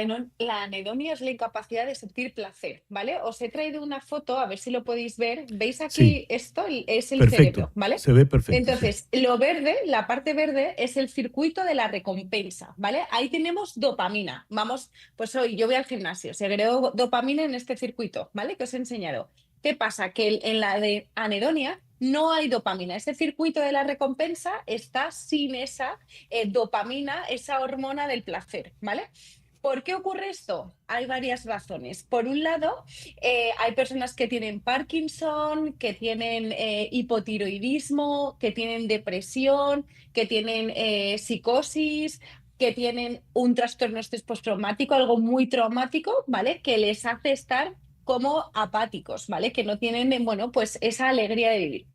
anedonia es la incapacidad de sentir placer, ¿vale? Os he traído una foto, a ver si lo podéis ver. ¿Veis
Sí,
aquí esto? Es el cerebro,
perfecto.
¿vale?
Se ve perfecto, sí.
Entonces, lo verde, la parte verde, es el circuito de la recompensa, ¿vale? Ahí tenemos dopamina. Vamos, pues hoy yo voy al gimnasio, segrego dopamina en este circuito, ¿vale? Que os he enseñado. ¿Qué pasa? Que en la de anedonia no hay dopamina. Ese circuito de la recompensa está sin esa dopamina, esa hormona del placer, ¿vale? ¿Por qué ocurre esto? Hay varias razones. Por un lado, hay personas que tienen Parkinson, que tienen hipotiroidismo, que tienen depresión, que tienen psicosis, que tienen un trastorno estrés postraumático, algo muy traumático, ¿vale? Que les hace estar como apáticos, ¿vale? Que no tienen, bueno, pues esa alegría de vivir.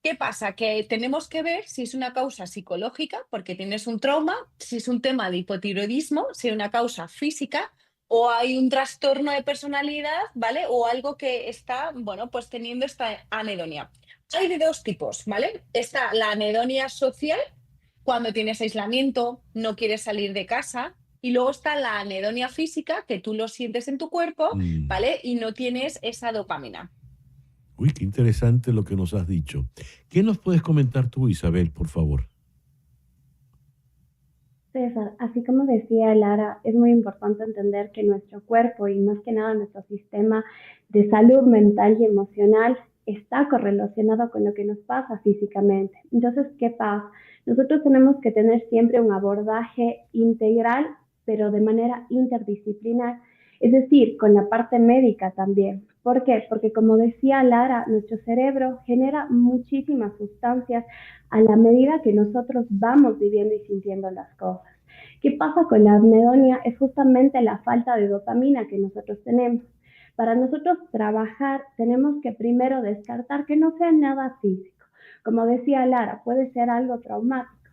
¿Qué pasa? Que tenemos que ver si es una causa psicológica, porque tienes un trauma, si es un tema de hipotiroidismo, si es una causa física, o hay un trastorno de personalidad, ¿vale? O algo que está, bueno, pues teniendo esta anedonia. Hay de dos tipos, ¿vale? Está la anedonia social, cuando tienes aislamiento, no quieres salir de casa, y luego está la anedonia física, que tú lo sientes en tu cuerpo,
Mm.
¿vale? Y no tienes esa dopamina.
Uy, qué interesante lo que nos has dicho. ¿Qué nos puedes comentar tú, Isabel, por favor?
César, así como decía Lara, es muy importante entender que nuestro cuerpo y más que nada nuestro sistema de salud mental y emocional está correlacionado con lo que nos pasa físicamente. Entonces, ¿qué pasa? Nosotros tenemos que tener siempre un abordaje integral, pero de manera interdisciplinar, es decir, con la parte médica también. ¿Por qué? Porque como decía Lara, nuestro cerebro genera muchísimas sustancias a la medida que nosotros vamos viviendo y sintiendo las cosas. ¿Qué pasa con la anedonia? Es justamente la falta de dopamina que nosotros tenemos. Para nosotros trabajar tenemos que primero descartar que no sea nada físico. Como decía Lara, puede ser algo traumático.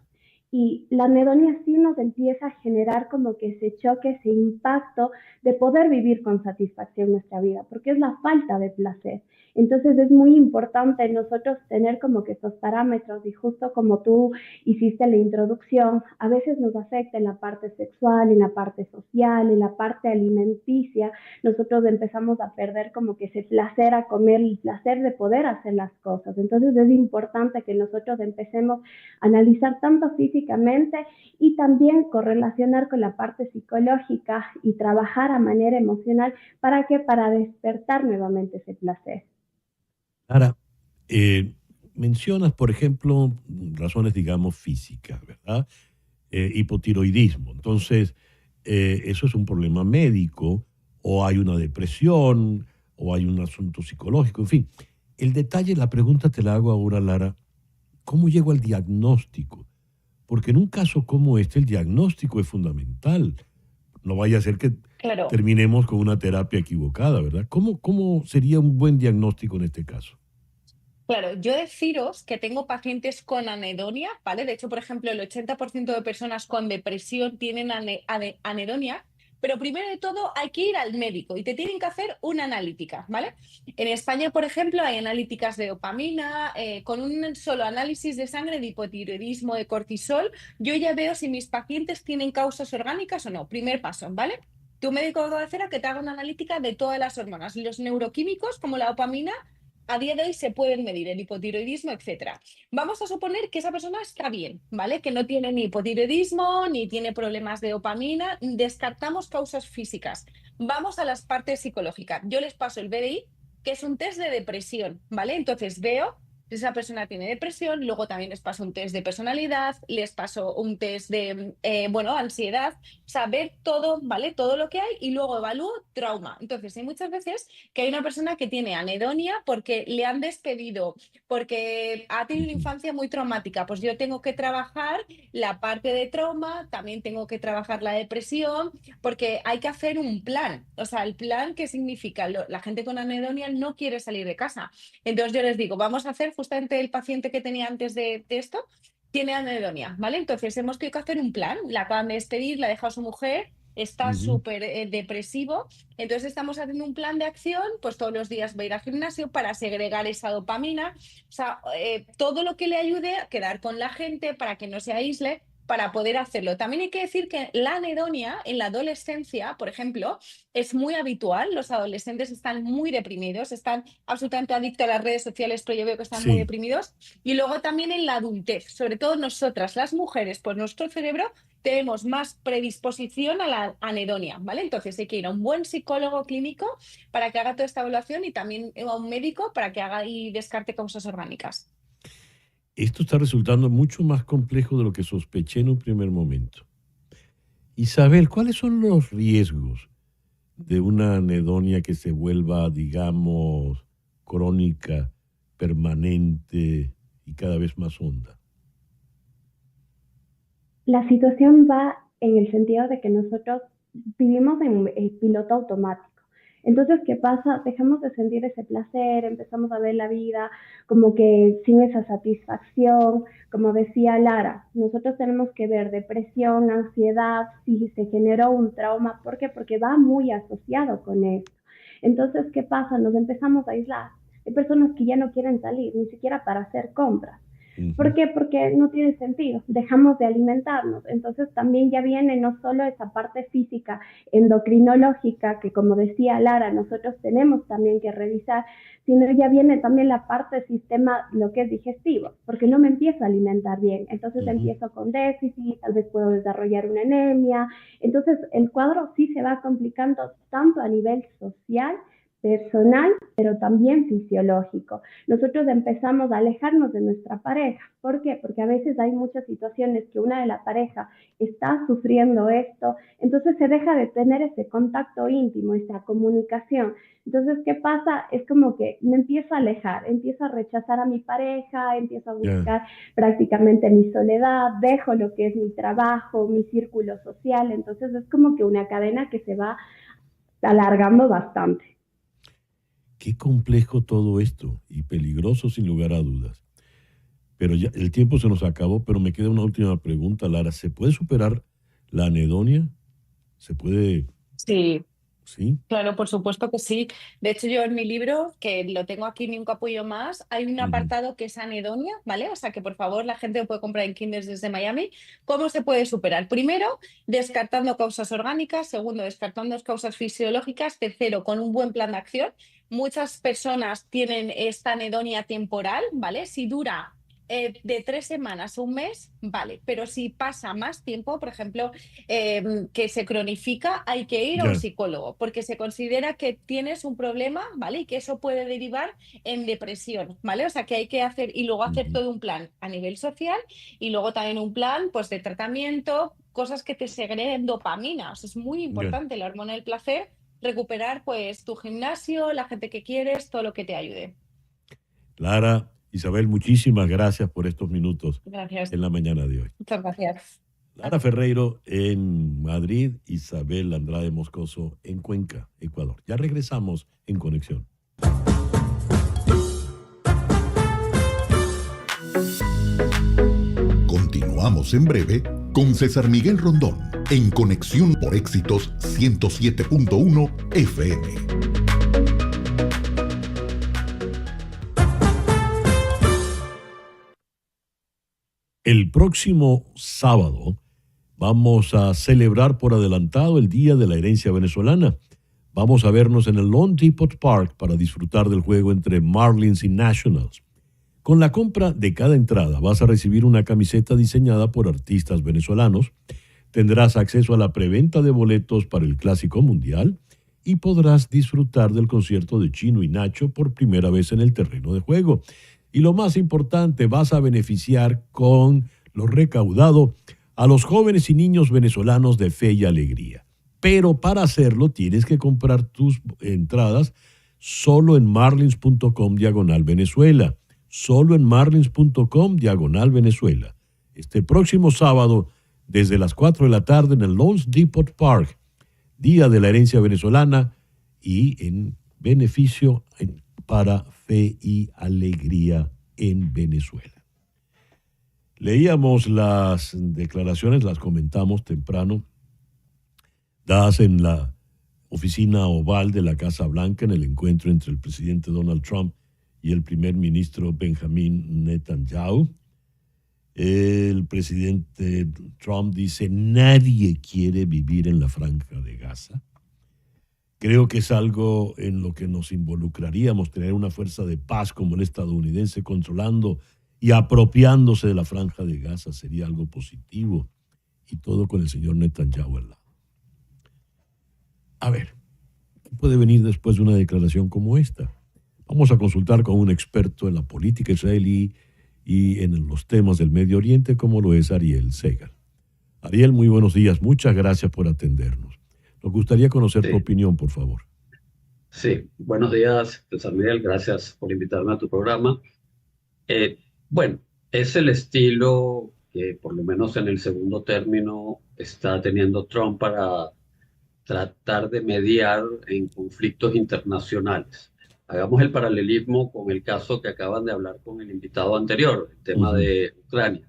Y la anedonia sí nos empieza a generar como que ese choque, ese impacto de poder vivir con satisfacción nuestra vida, porque es la falta de placer. Entonces es muy importante nosotros tener como que esos parámetros y justo como tú hiciste la introducción, a veces nos afecta en la parte sexual, en la parte social, en la parte alimenticia, nosotros empezamos a perder como que ese placer a comer, el placer de poder hacer las cosas. Entonces es importante que nosotros empecemos a analizar tanto físicamente y también correlacionar con la parte psicológica y trabajar a manera emocional para que para despertar nuevamente ese placer.
Ahora, mencionas, por ejemplo, razones, digamos, físicas, ¿verdad? Hipotiroidismo. Entonces, eso es un problema médico, o hay una depresión, o hay un asunto psicológico, en fin. El detalle, la pregunta te la hago ahora, Lara, ¿cómo llego al diagnóstico? Porque en un caso como este, el diagnóstico es fundamental. No vaya a ser que
Claro.
terminemos con una terapia equivocada, ¿verdad? ¿Cómo sería un buen diagnóstico en este caso?
Claro, yo deciros que tengo pacientes con anedonia, ¿vale? De hecho, por ejemplo, el 80% de personas con depresión tienen anedonia, pero primero de todo hay que ir al médico y te tienen que hacer una analítica, ¿vale? En España, por ejemplo, hay analíticas de dopamina, con un solo análisis de sangre de hipotiroidismo, de cortisol, yo ya veo si mis pacientes tienen causas orgánicas o no. Primer paso, ¿vale? Tu médico va a hacer a que te haga una analítica de todas las hormonas, los neuroquímicos como la dopamina a día de hoy se pueden medir el hipotiroidismo, etcétera. Vamos a suponer que esa persona está bien, ¿vale? Que no tiene ni hipotiroidismo, ni tiene problemas de dopamina, descartamos causas físicas. Vamos a las partes psicológicas. Yo les paso el BDI, que es un test de depresión, ¿vale? Entonces veo si esa persona tiene depresión, luego también les paso un test de personalidad, les paso un test de, bueno, ansiedad, saber todo, ¿vale? Todo lo que hay y luego evalúo trauma. Entonces, hay muchas veces que hay una persona que tiene anedonia porque le han despedido, porque ha tenido una
Ujú.
infancia muy traumática. Pues yo tengo que trabajar la parte de trauma, también tengo que trabajar la depresión, porque hay que hacer un plan. O sea, el plan, ¿qué significa? La gente con anedonia no quiere salir de casa. Entonces yo les digo, vamos a hacer justamente el paciente que tenía antes de esto, tiene anedonia, ¿vale? Entonces hemos tenido que hacer un plan, la acaban de despedir, la ha dejado su mujer, está
Ujú.
súper depresivo, entonces estamos haciendo un plan de acción, pues todos los días va a ir al gimnasio para segregar esa dopamina, o sea, todo lo que le ayude a quedar con la gente para que no se aísle, para poder hacerlo. También hay que decir que la anedonia en la adolescencia, por ejemplo, es muy habitual. Los adolescentes están muy deprimidos, están absolutamente adictos a las redes sociales, pero yo veo que están muy
Sí.
deprimidos. Y luego también en la adultez, sobre todo nosotras, las mujeres, pues nuestro cerebro tenemos más predisposición a la anedonia, ¿vale? Entonces hay que ir a un buen psicólogo clínico para que haga toda esta evaluación y también a un médico para que haga y descarte causas orgánicas.
Esto está resultando mucho más complejo de lo que sospeché en un primer momento. Isabel, ¿cuáles son los riesgos de una anedonia que se vuelva, digamos, crónica, permanente y cada vez más honda?
La situación va en el sentido de que nosotros vivimos en piloto automático. Entonces, ¿qué pasa? Dejamos de sentir ese placer, empezamos a ver la vida como que sin esa satisfacción. Como decía Lara, nosotros tenemos que ver depresión, ansiedad, si se generó un trauma. ¿Por qué? Porque va muy asociado con esto. Entonces, ¿qué pasa? Nos empezamos a aislar. Hay personas que ya no quieren salir, ni siquiera para hacer compras. ¿Por qué? Porque no tiene sentido, dejamos de alimentarnos. Entonces también ya viene no solo esa parte física, endocrinológica, que como decía Lara, nosotros tenemos también que revisar, sino ya viene también la parte del sistema, lo que es digestivo, porque no me empiezo a alimentar bien. Entonces empiezo con déficit, tal vez puedo desarrollar una anemia. Entonces el cuadro sí se va complicando tanto a nivel social, personal, pero también fisiológico. Nosotros empezamos a alejarnos de nuestra pareja. ¿Por qué? Porque a veces hay muchas situaciones que una de la pareja está sufriendo esto, entonces se deja de tener ese contacto íntimo, esa comunicación. Entonces, ¿qué pasa? Es como que me empiezo a alejar, empiezo a rechazar a mi pareja, empiezo a buscar prácticamente mi soledad, dejo lo que es mi trabajo, mi círculo social. Entonces es como que una cadena que se va alargando bastante.
Qué complejo todo esto y peligroso sin lugar a dudas. Pero ya el tiempo se nos acabó, pero me queda una última pregunta, Lara. ¿Se puede superar la anedonia? ¿Se puede?
Sí.
¿Sí?
Claro, por supuesto que sí. De hecho, yo en mi libro, que lo tengo aquí ni un capullo más, hay un apartado que es anedonia, ¿vale? O sea que por favor la gente lo puede comprar en Kindles desde Miami. ¿Cómo se puede superar? Primero, descartando causas orgánicas. Segundo, descartando causas fisiológicas. Tercero, con un buen plan de acción. Muchas personas tienen esta anedonia temporal, ¿vale? Si dura de 3 semanas a un mes, vale, pero si pasa más tiempo, por ejemplo, que se cronifica, hay que ir a un psicólogo, porque se considera que tienes un problema, ¿vale? Y que eso puede derivar en depresión, ¿vale? O sea, que hay que hacer, y luego hacer todo un plan a nivel social, y luego también un plan, pues, de tratamiento, cosas que te segreguen dopamina. O sea, es muy importante la hormona del placer, recuperar, pues, tu gimnasio, la gente que quieres, todo lo que te ayude.
Lara, Isabel, muchísimas gracias por estos minutos en la mañana de hoy.
Muchas gracias.
Lara Ferreiro en Madrid, Isabel Andrade Moscoso en Cuenca, Ecuador. Ya regresamos en Conexión.
Continuamos en breve con César Miguel Rondón en Conexión por Éxitos 107.1 FM.
El próximo sábado vamos a celebrar por adelantado el Día de la Herencia Venezolana. Vamos a vernos en el Lone Depot Park para disfrutar del juego entre Marlins y Nationals. Con la compra de cada entrada vas a recibir una camiseta diseñada por artistas venezolanos, tendrás acceso a la preventa de boletos para el Clásico Mundial y podrás disfrutar del concierto de Chino y Nacho por primera vez en el terreno de juego. Y lo más importante, vas a beneficiar con lo recaudado a los jóvenes y niños venezolanos de fe y alegría. Pero para hacerlo tienes que comprar tus entradas solo en marlins.com/Venezuela. Solo en marlins.com/Venezuela. Este próximo sábado, desde las 4 de la tarde en el Lone Depot Park, Día de la Herencia Venezolana y en beneficio para fe y alegría en Venezuela. Leíamos las declaraciones, las comentamos temprano, dadas en la oficina oval de la Casa Blanca en el encuentro entre el presidente Donald Trump y el primer ministro Benjamin Netanyahu. El presidente Trump dice, nadie quiere vivir en la franja de Gaza. Creo que es algo en lo que nos involucraríamos, tener una fuerza de paz como el estadounidense controlando y apropiándose de la franja de Gaza sería algo positivo. Y todo con el señor Netanyahu al lado. A ver, ¿qué puede venir después de una declaración como esta? Vamos a consultar con un experto en la política israelí y en los temas del Medio Oriente, como lo es Ariel Segal. Ariel, muy buenos días. Muchas gracias por atendernos. Nos gustaría conocer tu opinión, por favor.
Sí, buenos días, César Miguel. Gracias por invitarme a tu programa. Bueno, es el estilo que por lo menos en el segundo término está teniendo Trump para tratar de mediar en conflictos internacionales. Hagamos el paralelismo con el caso que acaban de hablar con el invitado anterior, el tema de Ucrania.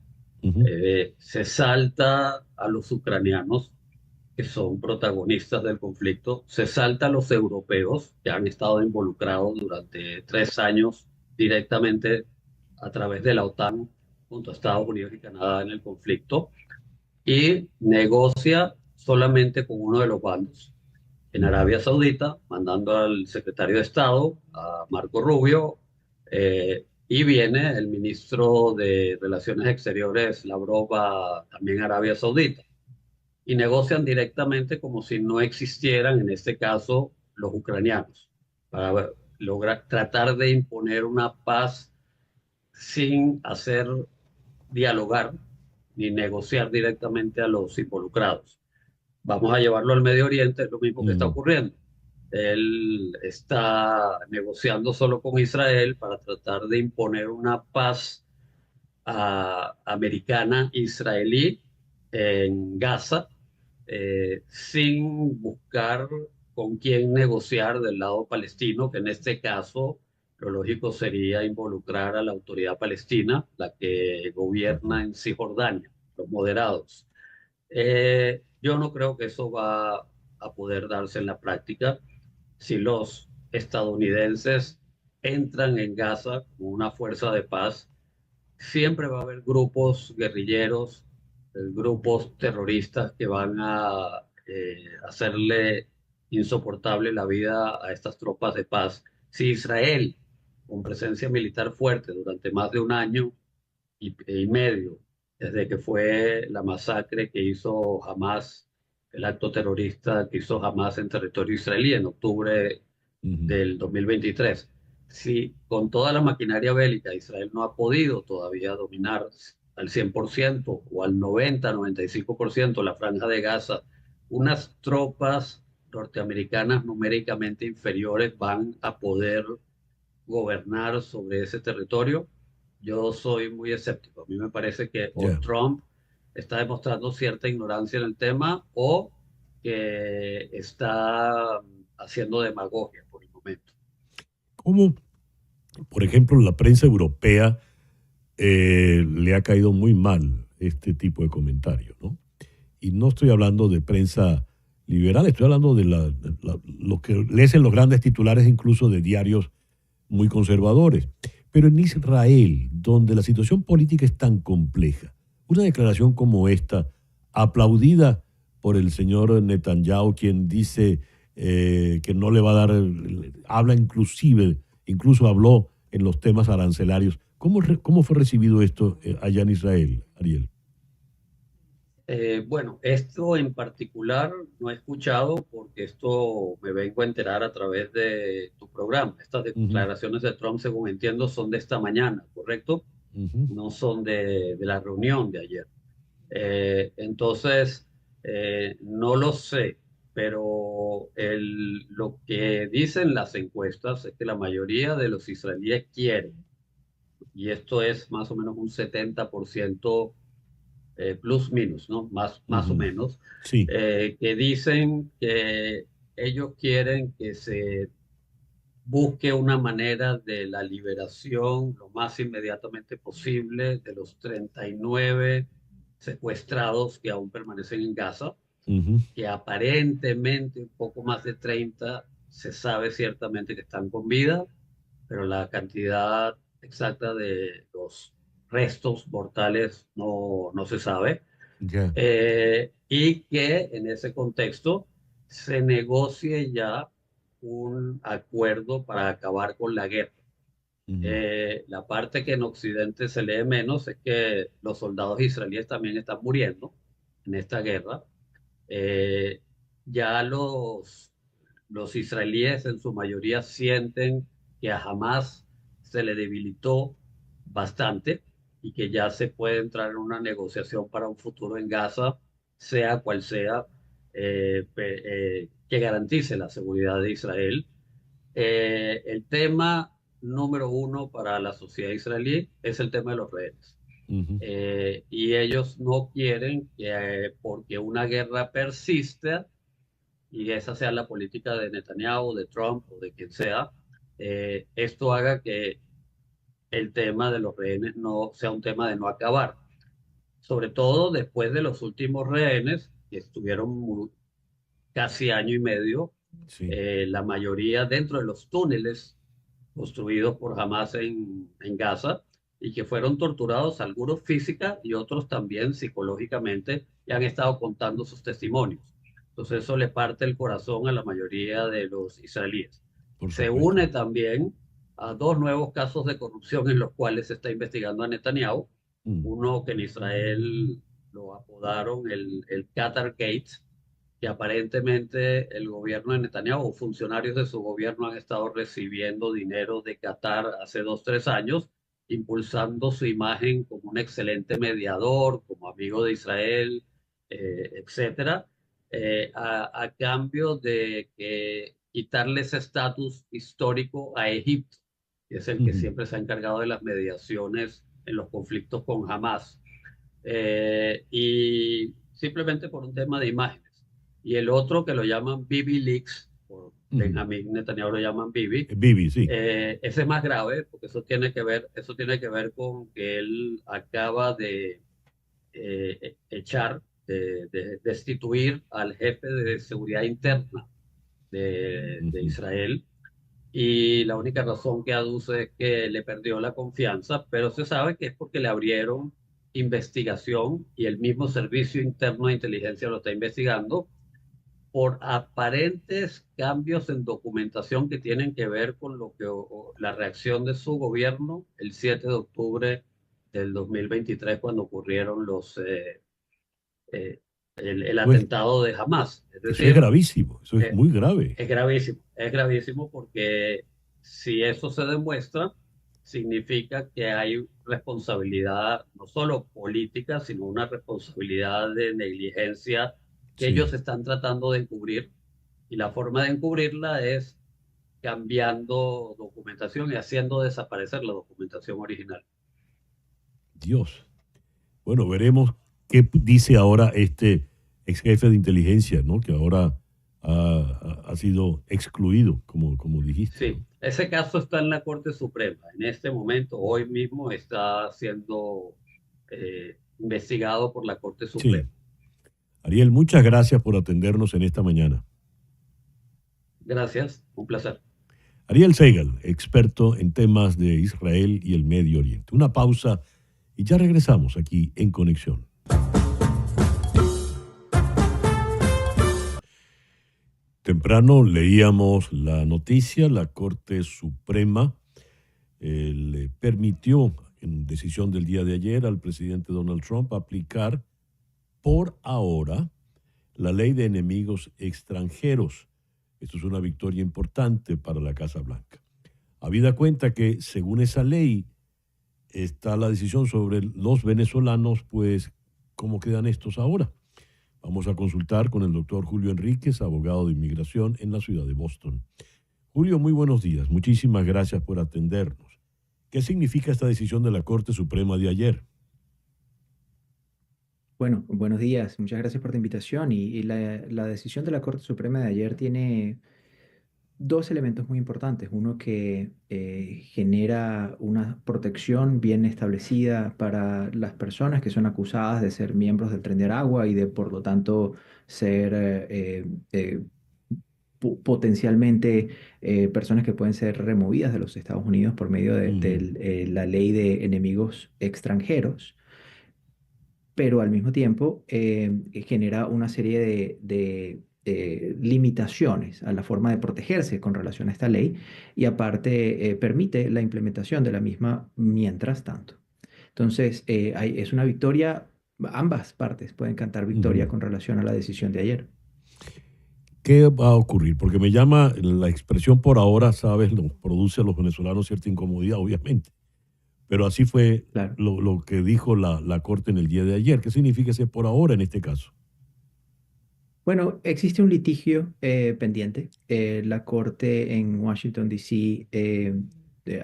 Se salta a los ucranianos, que son protagonistas del conflicto, se salta a los europeos, que han estado involucrados durante 3 años directamente a través de la OTAN junto a Estados Unidos y Canadá en el conflicto, y negocia solamente con uno de los bandos. En Arabia Saudita, mandando al secretario de Estado, a Marco Rubio, y viene el ministro de Relaciones Exteriores, Lavrov, también a Arabia Saudita. Y negocian directamente como si no existieran, en este caso, los ucranianos, para lograr tratar de imponer una paz sin hacer dialogar ni negociar directamente a los involucrados. Vamos a llevarlo al Medio Oriente, es lo mismo que está ocurriendo. Él está negociando solo con Israel para tratar de imponer una paz americana-israelí en Gaza, sin buscar con quién negociar del lado palestino, que en este caso lo lógico sería involucrar a la autoridad palestina, la que gobierna en Cisjordania, los moderados. Yo no creo que eso va a poder darse en la práctica. Si los estadounidenses entran en Gaza como una fuerza de paz, siempre va a haber grupos guerrilleros, grupos terroristas que van a hacerle insoportable la vida a estas tropas de paz. Si Israel, con presencia militar fuerte durante más de 1 año y medio, desde que fue la masacre que hizo Hamas, el acto terrorista que hizo Hamas en territorio israelí en octubre del 2023, si con toda la maquinaria bélica Israel no ha podido todavía dominar al 100% o al 90-95% la franja de Gaza, unas tropas norteamericanas numéricamente inferiores van a poder gobernar sobre ese territorio. Yo soy muy escéptico. A mí me parece que o Trump está demostrando cierta ignorancia en el tema o que está haciendo demagogia por el momento.
¿Cómo, por ejemplo, la prensa europea le ha caído muy mal este tipo de comentarios, ¿no? Y no estoy hablando de prensa liberal, estoy hablando de lo que leen los grandes titulares incluso de diarios muy conservadores. Pero en Israel, donde la situación política es tan compleja, una declaración como esta, aplaudida por el señor Netanyahu, quien dice que no le va a dar, habla incluso habló en los temas arancelarios. ¿Cómo fue recibido esto allá en Israel, Ariel?
Bueno, esto en particular no he escuchado porque esto me vengo a enterar a través de tu programa. Estas declaraciones de Trump, según entiendo, son de esta mañana, ¿correcto? No son de la reunión de ayer. Entonces, no lo sé, pero lo que dicen las encuestas es que la mayoría de los israelíes quieren, y esto es más o menos un 70%, plus minus, ¿no? Más o menos,
sí.
Que dicen que ellos quieren que se busque una manera de la liberación lo más inmediatamente posible de los 39 secuestrados que aún permanecen en Gaza, que aparentemente un poco más de 30 se sabe ciertamente que están con vida, pero la cantidad exacta de los restos mortales no se sabe.
Ya.
Y que en ese contexto se negocie ya un acuerdo para acabar con la guerra.
Ujú.
La parte que en Occidente se lee menos es que los soldados israelíes también están muriendo en esta guerra. Eh, ya los israelíes en su mayoría sienten que a Hamas se le debilitó bastante y que ya se puede entrar en una negociación para un futuro en Gaza, sea cual sea, que garantice la seguridad de Israel. El tema número uno para la sociedad israelí es el tema de los rehenes.
Ujú.
Y ellos no quieren que, porque una guerra persista, y esa sea la política de Netanyahu, de Trump o de quien sea, esto haga que el tema de los rehenes no sea un tema de no acabar. Sobre todo después de los últimos rehenes, que estuvieron casi año y medio,
Sí.
la mayoría dentro de los túneles construidos por Hamas en Gaza, y que fueron torturados, algunos física y otros también psicológicamente, y han estado contando sus testimonios. Entonces eso le parte el corazón a la mayoría de los israelíes.
Por
Se
supuesto.
une también a dos nuevos casos de corrupción en los cuales se está investigando a Netanyahu.
Mm.
Uno que en Israel lo apodaron el Qatar Gate, que aparentemente el gobierno de Netanyahu o funcionarios de su gobierno han estado recibiendo dinero de Qatar hace 2, 3 años, impulsando su imagen como un excelente mediador, como amigo de Israel, etcétera, a cambio de que quitarle ese estatus histórico a Egipto, que es el que
Ujú.
siempre se ha encargado de las mediaciones en los conflictos con Hamas. Y simplemente por un tema de imágenes. Y el otro que lo llaman Bibi Leaks, por
Ujú.
Benjamín Netanyahu lo llaman Bibi,
Bibi, sí.
ese es más grave porque eso tiene que ver con que él acaba de de destituir al jefe de seguridad interna de
Ujú.
Israel, y la única razón que aduce es que le perdió la confianza, pero se sabe que es porque le abrieron investigación y el mismo Servicio Interno de Inteligencia lo está investigando por aparentes cambios en documentación que tienen que ver con la reacción de su gobierno el 7 de octubre del 2023, cuando ocurrieron el
Pues
atentado de Hamas. Es
eso es
decir,
gravísimo, eso es muy grave.
es gravísimo porque si eso se demuestra, significa que hay responsabilidad no solo política, sino una responsabilidad de negligencia que
Sí,
ellos están tratando de encubrir, y la forma de encubrirla es cambiando documentación y haciendo desaparecer la documentación original.
Dios. Bueno, veremos qué dice ahora este ex jefe de inteligencia, ¿no? Que ahora ha sido excluido, como dijiste,
Sí,
¿no?
ese caso está en la Corte Suprema. En este momento, hoy mismo, está siendo investigado por la Corte
Sí.
Suprema.
Ariel, muchas gracias por atendernos en esta mañana.
Gracias, un placer.
Ariel Segal, experto en temas de Israel y el Medio Oriente. Una pausa y ya regresamos aquí en Conexión. Temprano leíamos la noticia, la Corte Suprema le permitió, en decisión del día de ayer, al presidente Donald Trump aplicar por ahora la ley de enemigos extranjeros. Esto es una victoria importante para la Casa Blanca. Habida cuenta que, según esa ley, está la decisión sobre los venezolanos, pues, ¿cómo quedan estos ahora? Vamos a consultar con el doctor Julio Enríquez, abogado de inmigración en la ciudad de Boston. Julio, muy buenos días. Muchísimas gracias por atendernos. ¿Qué significa esta decisión de la Corte Suprema de ayer?
Bueno, buenos días. Muchas gracias por la invitación. Y la decisión de la Corte Suprema de ayer tiene dos elementos muy importantes. Uno que genera una protección bien establecida para las personas que son acusadas de ser miembros del Tren de Aragua y de, por lo tanto, ser potencialmente personas que pueden ser removidas de los Estados Unidos por medio de la ley de enemigos extranjeros, pero al mismo tiempo genera una serie de limitaciones a la forma de protegerse con relación a esta ley y aparte permite la implementación de la misma mientras tanto. Entonces, es una victoria, ambas partes pueden cantar victoria con relación a la decisión de ayer.
¿Qué va a ocurrir? Porque me llama la expresión por ahora, ¿sabes? Nos produce a los venezolanos cierta incomodidad, obviamente. Pero así fue
Claro.
lo que dijo la Corte en el día de ayer. ¿Qué significa ese por ahora en este caso?
Bueno, existe un litigio pendiente. La Corte en Washington, D.C.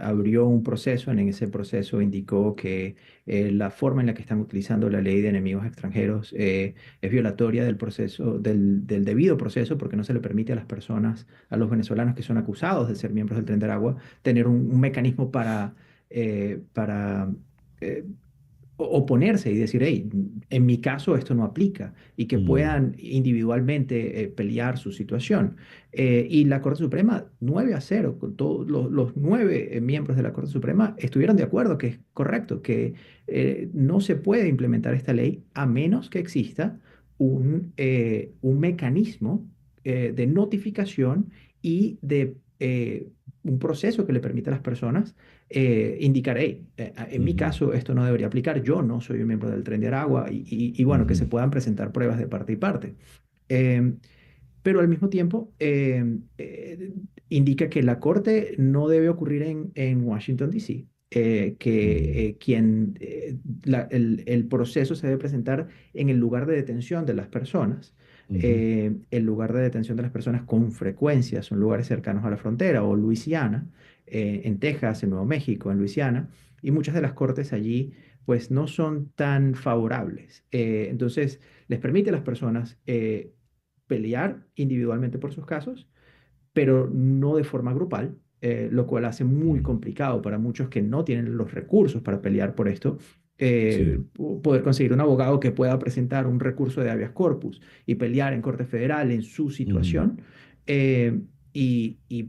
Abrió un proceso. En ese proceso indicó que la forma en la que están utilizando la ley de enemigos extranjeros es violatoria del proceso, del debido proceso, porque no se le permite a las personas, a los venezolanos que son acusados de ser miembros del Tren de Aragua, tener un mecanismo para eh, oponerse y decir, hey, en mi caso esto no aplica, y que puedan individualmente pelear su situación. Y la Corte Suprema, 9-0, con todos los 9 miembros de la Corte Suprema estuvieron de acuerdo que es correcto, que no se puede implementar esta ley a menos que exista un mecanismo de notificación y de un proceso que le permita a las personas indicar, hey, en mi caso esto no debería aplicar, yo no soy un miembro del Tren de Aragua, y bueno, que se puedan presentar pruebas de parte y parte. Pero al mismo tiempo indica que la corte no debe ocurrir en Washington, D.C., el proceso se debe presentar en el lugar de detención de las personas. El lugar de detención de las personas con frecuencia son lugares cercanos a la frontera o Luisiana, en Texas, en Nuevo México, en Luisiana, y muchas de las cortes allí pues no son tan favorables. Entonces les permite a las personas pelear individualmente por sus casos, pero no de forma grupal, lo cual hace muy complicado para muchos que no tienen los recursos para pelear por esto, poder conseguir un abogado que pueda presentar un recurso de habeas corpus y pelear en Corte Federal en su situación.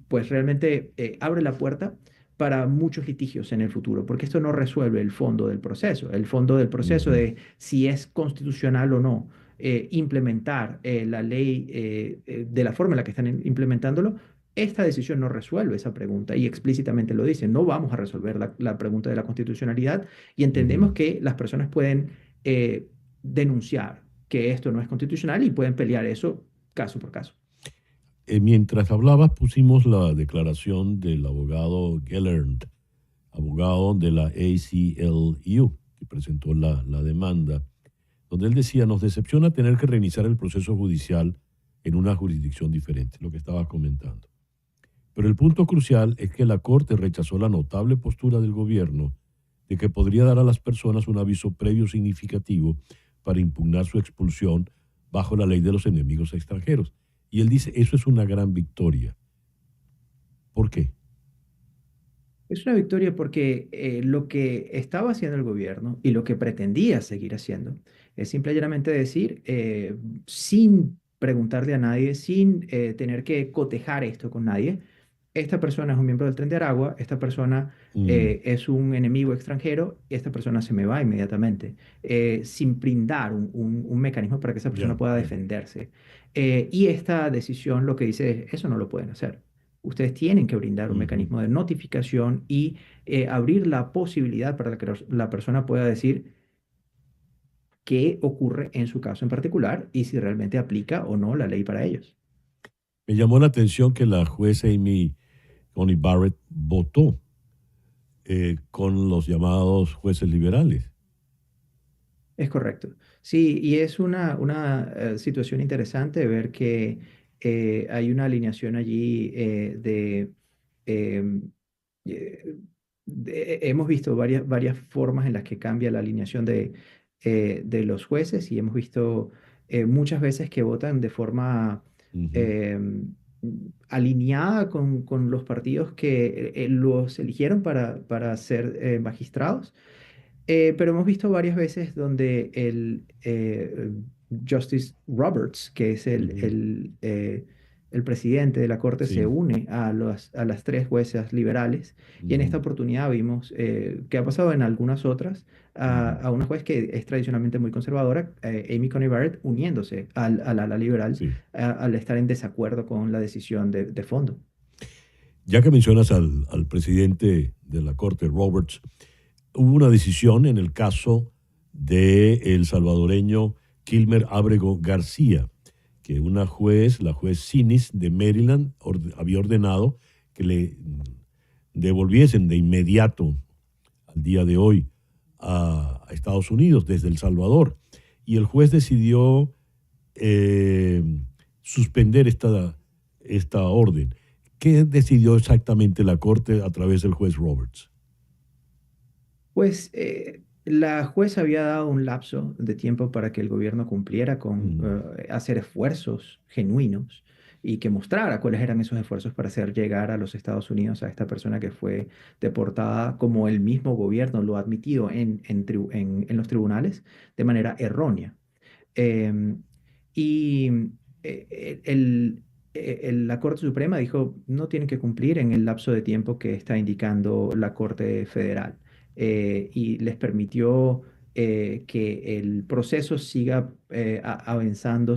Pues realmente abre la puerta para muchos litigios en el futuro, porque esto no resuelve el fondo del proceso, de si es constitucional o no implementar la ley de la forma en la que están implementándolo. Esta decisión no resuelve esa pregunta y explícitamente lo dice, no vamos a resolver la pregunta de la constitucionalidad, y entendemos que las personas pueden denunciar que esto no es constitucional y pueden pelear eso caso por caso.
Mientras hablabas, pusimos la declaración del abogado Gellert, abogado de la ACLU, que presentó la demanda, donde él decía, nos decepciona tener que reiniciar el proceso judicial en una jurisdicción diferente, lo que estabas comentando. Pero el punto crucial es que la Corte rechazó la notable postura del gobierno de que podría dar a las personas un aviso previo significativo para impugnar su expulsión bajo la ley de los enemigos extranjeros. Y él dice, eso es una gran victoria. ¿Por qué?
Es una victoria porque lo que estaba haciendo el gobierno y lo que pretendía seguir haciendo es simple y llanamente decir, sin preguntarle a nadie, sin tener que cotejar esto con nadie, esta persona es un miembro del Tren de Aragua, esta persona es un enemigo extranjero, y esta persona se me va inmediatamente, sin brindar un mecanismo para que esa persona pueda defenderse. Y esta decisión lo que dice es, eso no lo pueden hacer. Ustedes tienen que brindar un mecanismo de notificación y abrir la posibilidad para que la persona pueda decir qué ocurre en su caso en particular y si realmente aplica o no la ley para ellos.
Me llamó la atención que la juez Amy Coney Barrett votó con los llamados jueces liberales.
Es correcto. Sí, y es una situación interesante ver que hay una alineación allí em, hemos visto varias formas en las que cambia la alineación de los jueces, y hemos visto muchas veces que votan de forma em, alineada con los partidos que los eligieron para ser magistrados. Pero hemos visto varias veces donde el Justice Roberts, que es el presidente de la Corte se
Sí.
une a las tres juezas liberales y en esta
Ujú,
oportunidad vimos que ha pasado en algunas otras
ujú.
a una juez que es tradicionalmente muy conservadora, Amy Coney Barrett, uniéndose al ala liberal
Sí.
al estar en desacuerdo con la decisión de fondo.
Ya que mencionas al presidente de la Corte, Roberts, hubo una decisión en el caso del salvadoreño Kilmer Ábrego García, que una juez, la juez Sinis de Maryland, había ordenado que le devolviesen de inmediato, al día de hoy, a Estados Unidos desde El Salvador. Y el juez decidió eh, suspender esta orden. ¿Qué decidió exactamente la Corte a través del juez Roberts?
Pues la jueza había dado un lapso de tiempo para que el gobierno cumpliera con
Mm,
hacer esfuerzos genuinos y que mostrara cuáles eran esos esfuerzos para hacer llegar a los Estados Unidos a esta persona que fue deportada, como el mismo gobierno lo ha admitido en los tribunales, de manera errónea. Em, y la Corte Suprema dijo, no tienen que cumplir en el lapso de tiempo que está indicando la Corte Federal. Y les permitió que el proceso siga avanzando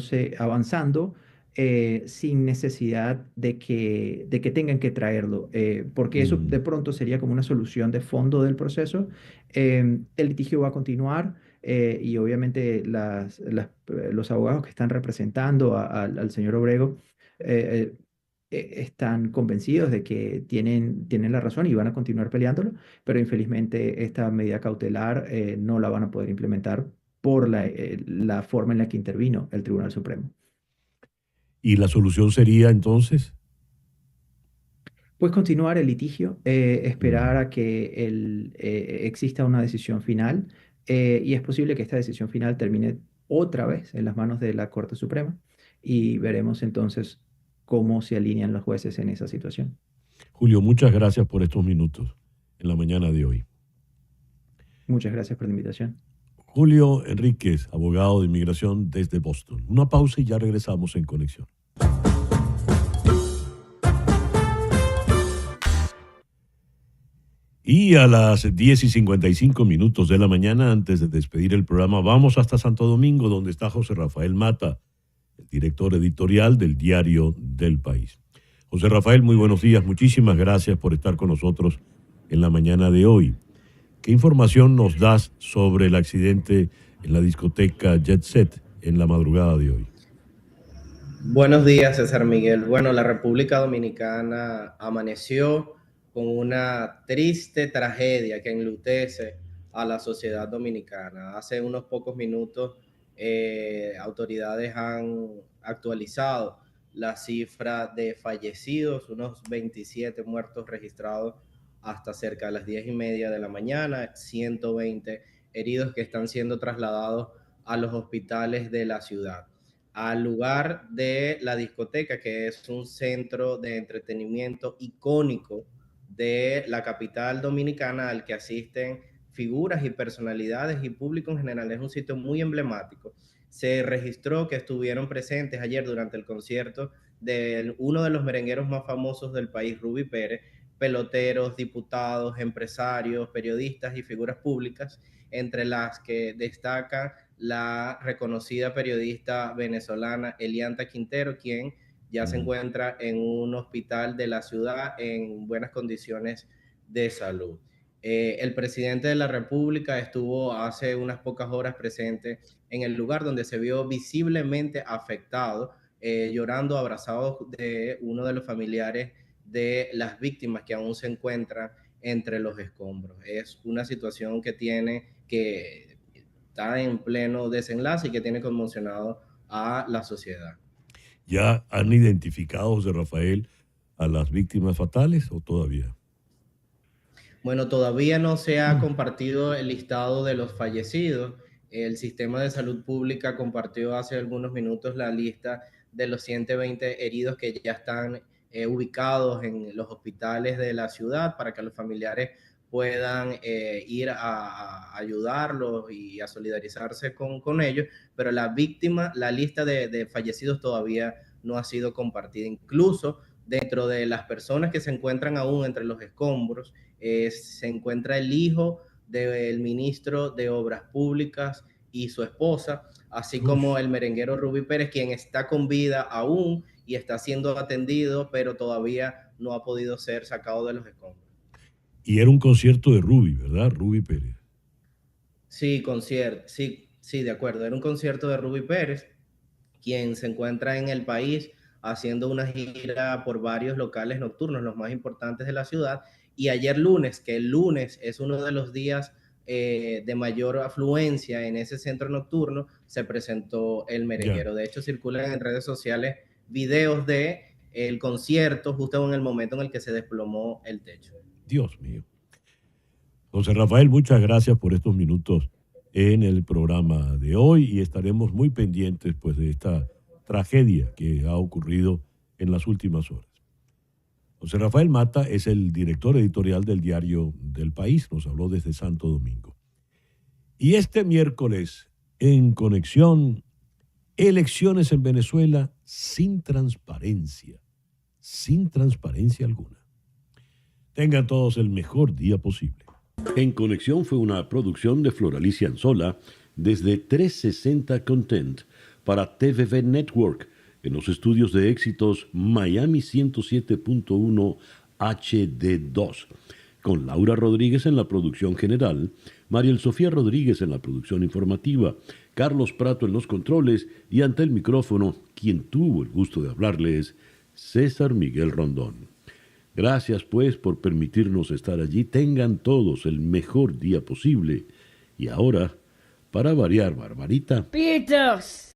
sin necesidad de que tengan que traerlo, porque eso de
mm.
pronto sería como una solución de fondo del proceso. El litigio va a continuar y obviamente los abogados que están representando al señor Obrego eh, están convencidos de que tienen la razón y van a continuar peleándolo, pero infelizmente esta medida cautelar no la van a poder implementar por la forma en la que intervino el Tribunal Supremo.
¿Y la solución sería entonces?
Pues continuar el litigio, esperar
Mm.
a que exista una decisión final y es posible que esta decisión final termine otra vez en las manos de la Corte Suprema y veremos entonces cómo se alinean los jueces en esa situación.
Julio, muchas gracias por estos minutos en la mañana de hoy.
Muchas gracias por la invitación.
Julio Enríquez, abogado de inmigración desde Boston. Una pausa y ya regresamos en Conexión. Y a las 10:55 de la mañana, antes de despedir el programa, vamos hasta Santo Domingo, donde está José Rafael Mata, el director editorial del Diario del País. José Rafael, muy buenos días. Muchísimas gracias por estar con nosotros en la mañana de hoy. ¿Qué información nos das sobre el accidente en la discoteca Jet Set en la madrugada de hoy?
Buenos días, César Miguel. Bueno, la República Dominicana amaneció con una triste tragedia que enlutece a la sociedad dominicana. Hace unos pocos minutos, autoridades han actualizado la cifra de fallecidos, unos 27 muertos registrados hasta cerca de las 10:30 de la mañana, 120 heridos que están siendo trasladados a los hospitales de la ciudad. Al lugar de la discoteca, que es un centro de entretenimiento icónico de la capital dominicana, al que asisten figuras y personalidades y público en general. Es un sitio muy emblemático. Se registró que estuvieron presentes ayer durante el concierto de uno de los merengueros más famosos del país, Rubí Pérez, peloteros, diputados, empresarios, periodistas y figuras públicas, entre las que destaca la reconocida periodista venezolana Elianta Quintero, quien ya se encuentra en un hospital de la ciudad en buenas condiciones de salud. El presidente de la República estuvo hace unas pocas horas presente en el lugar donde se vio visiblemente afectado, llorando, abrazado de uno de los familiares de las víctimas que aún se encuentran entre los escombros. Es una situación que está en pleno desenlace y que tiene conmocionado a la sociedad.
¿Ya han identificado, José Rafael, a las víctimas fatales o todavía?
Bueno, todavía no se ha compartido el listado de los fallecidos. El sistema de salud pública compartió hace algunos minutos la lista de los 120 heridos que ya están ubicados en los hospitales de la ciudad para que los familiares puedan ir a ayudarlos y a solidarizarse con ellos, pero la lista de fallecidos todavía no ha sido compartida. Incluso dentro de las personas que se encuentran aún entre los escombros, se encuentra el hijo del ministro de Obras Públicas y su esposa, así como el merenguero Ruby Pérez, quien está con vida aún y está siendo atendido, pero todavía no ha podido ser sacado de los escombros.
Y era un concierto de Ruby, ¿verdad? Ruby Pérez.
Sí, concierto, sí, de acuerdo. Era un concierto de Ruby Pérez, quien se encuentra en el país haciendo una gira por varios locales nocturnos, los más importantes de la ciudad. Y ayer lunes, que el lunes es uno de los días de mayor afluencia en ese centro nocturno, se presentó el merenguero. De hecho, circulan en redes sociales videos de el concierto justo en el momento en el que se desplomó el techo.
Dios mío. José Rafael, muchas gracias por estos minutos en el programa de hoy y estaremos muy pendientes pues, de esta tragedia que ha ocurrido en las últimas horas. José Rafael Mata es el director editorial del diario del País, nos habló desde Santo Domingo. Y este miércoles, en Conexión, elecciones en Venezuela sin transparencia alguna. Tengan todos el mejor día posible. En Conexión fue una producción de Floralicia Anzola desde 360 Content para TVV Network en los estudios de éxitos Miami 107.1 HD2, con Laura Rodríguez en la producción general, Mariel Sofía Rodríguez en la producción informativa, Carlos Prato en los controles y ante el micrófono, quien tuvo el gusto de hablarles, César Miguel Rondón. Gracias pues por permitirnos estar allí. Tengan todos el mejor día posible. Y ahora, para variar, Barbarita.
Pitos.